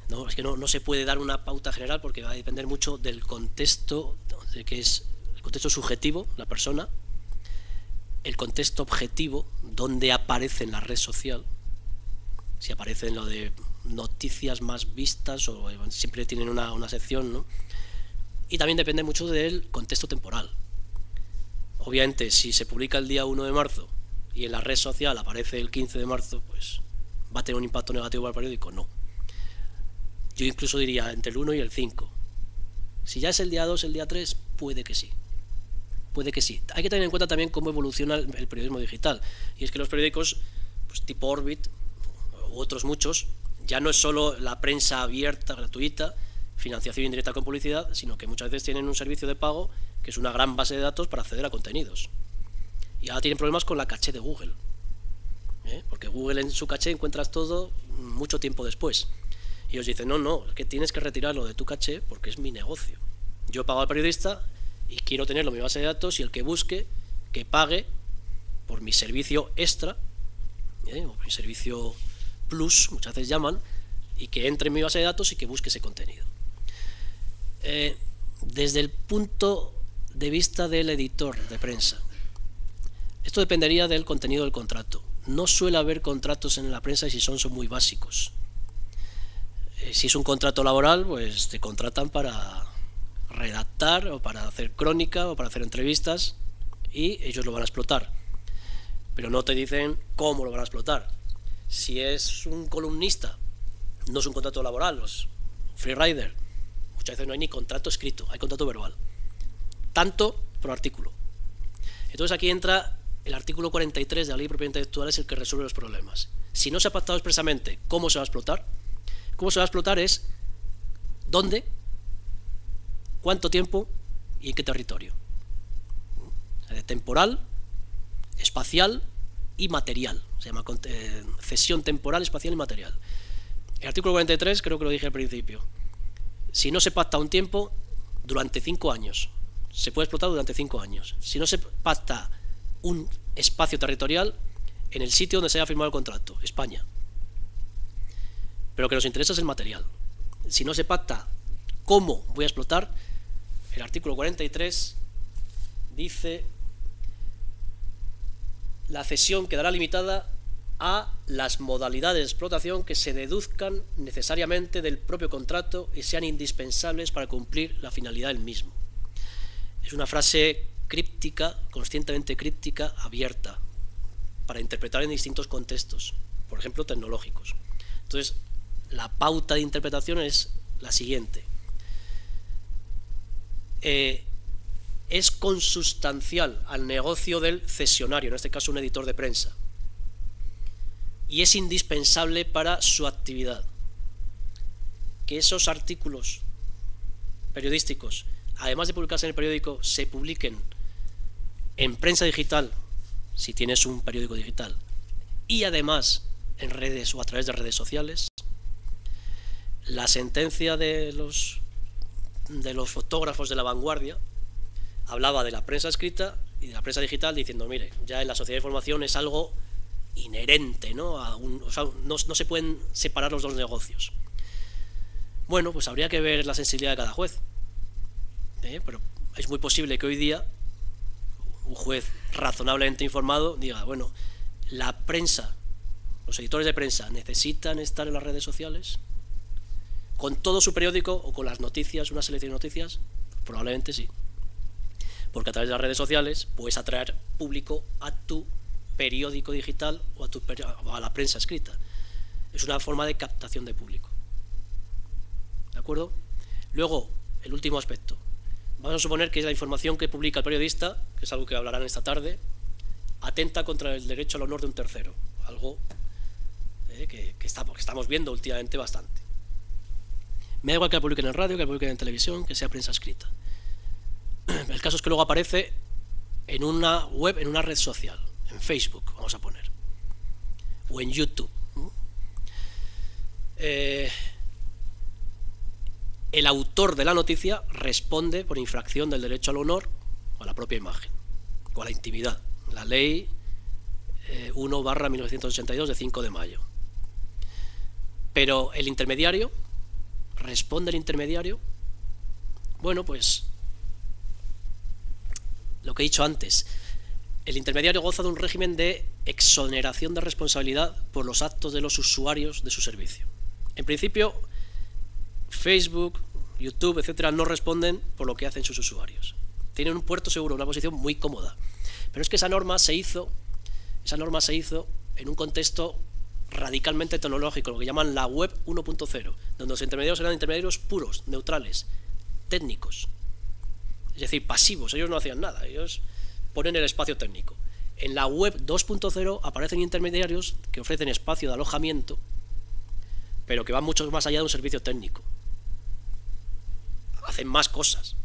No, es que no se puede dar una pauta general porque va a depender mucho del contexto, de que es el contexto subjetivo, la persona, el contexto objetivo, donde aparece en la red social, si aparece en lo de noticias más vistas o siempre tienen una sección, ¿no? Y también depende mucho del contexto temporal. Obviamente, si se publica el día 1 de marzo y en la red social aparece el 15 de marzo, pues ¿va a tener un impacto negativo para el periódico? No. Yo incluso diría entre el 1 y el 5. Si ya es el día 2, el día 3, puede que sí. Puede que sí. Hay que tener en cuenta también cómo evoluciona el periodismo digital. Y es que los periódicos, pues, tipo Orbit u otros muchos, ya no es solo la prensa abierta, gratuita, financiación indirecta con publicidad, sino que muchas veces tienen un servicio de pago que es una gran base de datos para acceder a contenidos. Y ahora tienen problemas con la caché de Google, porque Google en su caché encuentras todo mucho tiempo después. Y ellos dicen, no, es que tienes que retirarlo de tu caché porque es mi negocio. Yo pago al periodista y quiero tenerlo en mi base de datos, y el que busque, que pague por mi servicio extra, o mi servicio plus, muchas veces llaman, y que entre en mi base de datos y que busque ese contenido. Desde el punto de vista del editor de prensa, esto dependería del contenido del contrato. No suele haber contratos en la prensa y si son muy básicos. Si es un contrato laboral, pues te contratan para redactar o para hacer crónica o para hacer entrevistas y ellos lo van a explotar. Pero no te dicen cómo lo van a explotar. Si es un columnista no es un contrato laboral, los freerider, muchas veces no hay ni contrato escrito, hay contrato verbal. Tanto por artículo. Entonces aquí entra el artículo 43 de la Ley de Propiedad Intelectual, es el que resuelve los problemas. Si no se ha pactado expresamente cómo se va a explotar, cómo se va a explotar es dónde, cuánto tiempo y en qué territorio. Temporal, espacial y material. Se llama cesión temporal, espacial y material. El artículo 43, creo que lo dije al principio. Si no se pacta un tiempo, durante 5 años. Se puede explotar durante 5 años. Si no se pacta un espacio territorial, en el sitio donde se haya firmado el contrato, España. Pero que nos interesa es el material. Si no se pacta cómo voy a explotar, el artículo 43 dice: la cesión quedará limitada a las modalidades de explotación que se deduzcan necesariamente del propio contrato y sean indispensables para cumplir la finalidad del mismo. Es una frase críptica, conscientemente críptica, abierta, para interpretar en distintos contextos, por ejemplo tecnológicos. Entonces, la pauta de interpretación es la siguiente. Es consustancial al negocio del cesionario, en este caso un editor de prensa, y es indispensable para su actividad. Que esos artículos periodísticos, además de publicarse en el periódico, se publiquen en prensa digital, si tienes un periódico digital, y además en redes o a través de redes sociales. La sentencia de los fotógrafos de La Vanguardia hablaba de la prensa escrita y de la prensa digital, diciendo, mire, ya en la sociedad de información es algo inherente, ¿no? O sea, no se pueden separar los dos negocios. Bueno, pues habría que ver la sensibilidad de cada juez. Pero es muy posible que hoy día un juez razonablemente informado diga, bueno, la prensa, los editores de prensa, ¿necesitan estar en las redes sociales? ¿Con todo su periódico o con las noticias, una selección de noticias? Probablemente sí. Porque a través de las redes sociales puedes atraer público a tu periódico digital o a la prensa escrita. Es una forma de captación de público. ¿De acuerdo? Luego, el último aspecto. Vamos a suponer que la información que publica el periodista, que es algo que hablarán esta tarde, atenta contra el derecho al honor de un tercero. Algo que estamos viendo últimamente bastante. Me da igual que la publiquen en radio, que la publiquen en televisión, que sea prensa escrita. El caso es que luego aparece en una web, en una red social, en Facebook, vamos a poner, o en YouTube. El autor de la noticia responde por infracción del derecho al honor o a la propia imagen, o a la intimidad. La ley 1/1982 de 5 de mayo. Pero el intermediario, ¿responde el intermediario? Bueno, pues lo que he dicho antes, el intermediario goza de un régimen de exoneración de responsabilidad por los actos de los usuarios de su servicio. En principio, Facebook, YouTube, etcétera, no responden por lo que hacen sus usuarios. Tienen un puerto seguro, una posición muy cómoda. Pero es que esa norma se hizo en un contexto radicalmente tecnológico, lo que llaman la web 1.0, donde los intermediarios eran intermediarios puros, neutrales, técnicos. Es decir, pasivos, ellos no hacían nada, ellos ponen el espacio técnico. En la web 2.0 aparecen intermediarios que ofrecen espacio de alojamiento, pero que van mucho más allá de un servicio técnico. Hacen más cosas.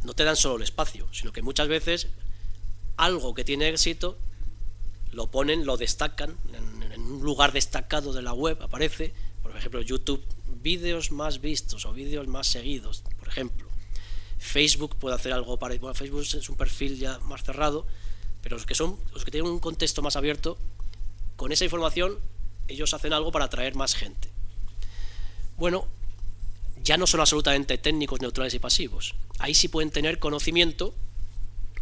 No te dan solo el espacio, sino que muchas veces algo que tiene éxito lo ponen, lo destacan, en un lugar destacado de la web aparece, por ejemplo, YouTube, vídeos más vistos o vídeos más seguidos, por ejemplo. Facebook puede hacer algo parecido. Bueno, Facebook es un perfil ya más cerrado, pero los que tienen un contexto más abierto, con esa información ellos hacen algo para atraer más gente. Bueno, ya no son absolutamente técnicos, neutrales y pasivos. Ahí sí pueden tener conocimiento,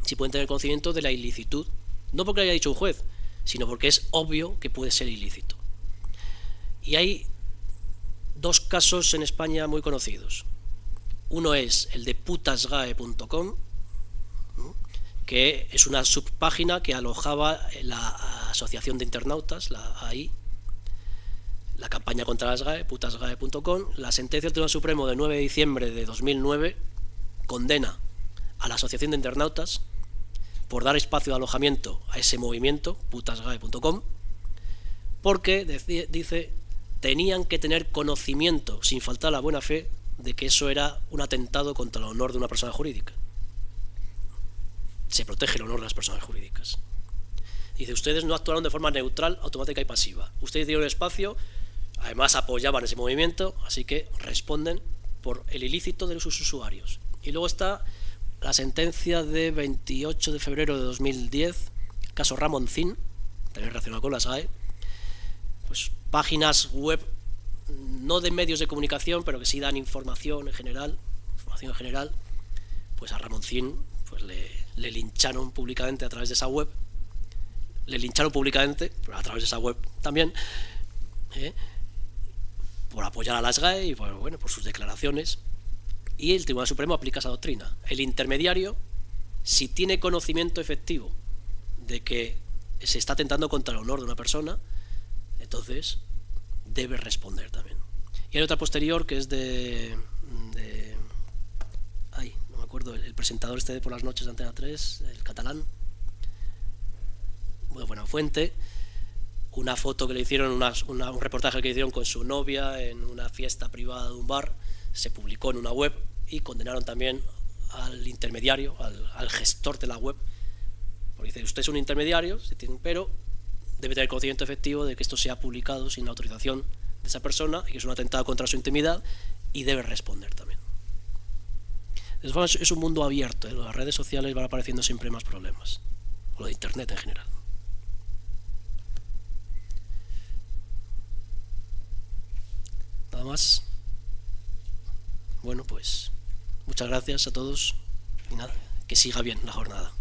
de la ilicitud, no porque lo haya dicho un juez, sino porque es obvio que puede ser ilícito. Y hay dos casos en España muy conocidos. Uno es el de putasgae.com, que es una subpágina que alojaba la Asociación de Internautas, la AI, la campaña contra las GAE, putasgae.com. La sentencia del Tribunal Supremo de 9 de diciembre de 2009 condena a la Asociación de Internautas por dar espacio de alojamiento a ese movimiento, putasgae.com, porque dice tenían que tener conocimiento, sin faltar la buena fe, de que eso era un atentado contra el honor de una persona jurídica. Se protege el honor de las personas jurídicas. Dice, ustedes no actuaron de forma neutral, automática y pasiva. Ustedes dieron espacio, además apoyaban ese movimiento, así que responden por el ilícito de sus usuarios. Y luego está la sentencia de 28 de febrero de 2010, caso Ramoncín, también relacionado con las GAE, pues páginas web, no de medios de comunicación, pero que sí dan información en general, pues a Ramoncín pues le lincharon públicamente a través de esa web, pero a través de esa web también, por apoyar a las GAE y por sus declaraciones. Y el Tribunal Supremo aplica esa doctrina. El intermediario, si tiene conocimiento efectivo de que se está atentando contra el honor de una persona, entonces debe responder también. Y hay otra posterior que es no me acuerdo, el presentador este de por las noches de Antena 3, el catalán, buena fuente, una foto que le hicieron, un reportaje que le hicieron con su novia en una fiesta privada de un bar, se publicó en una web y condenaron también al intermediario, al gestor de la web, porque dice, usted es un intermediario, pero debe tener conocimiento efectivo de que esto se ha publicado sin la autorización de esa persona y que es un atentado contra su intimidad y debe responder también. De todas formas, es un mundo abierto, las redes sociales van apareciendo siempre más problemas, o lo de internet en general. Nada más. Bueno, pues muchas gracias a todos y nada, que siga bien la jornada.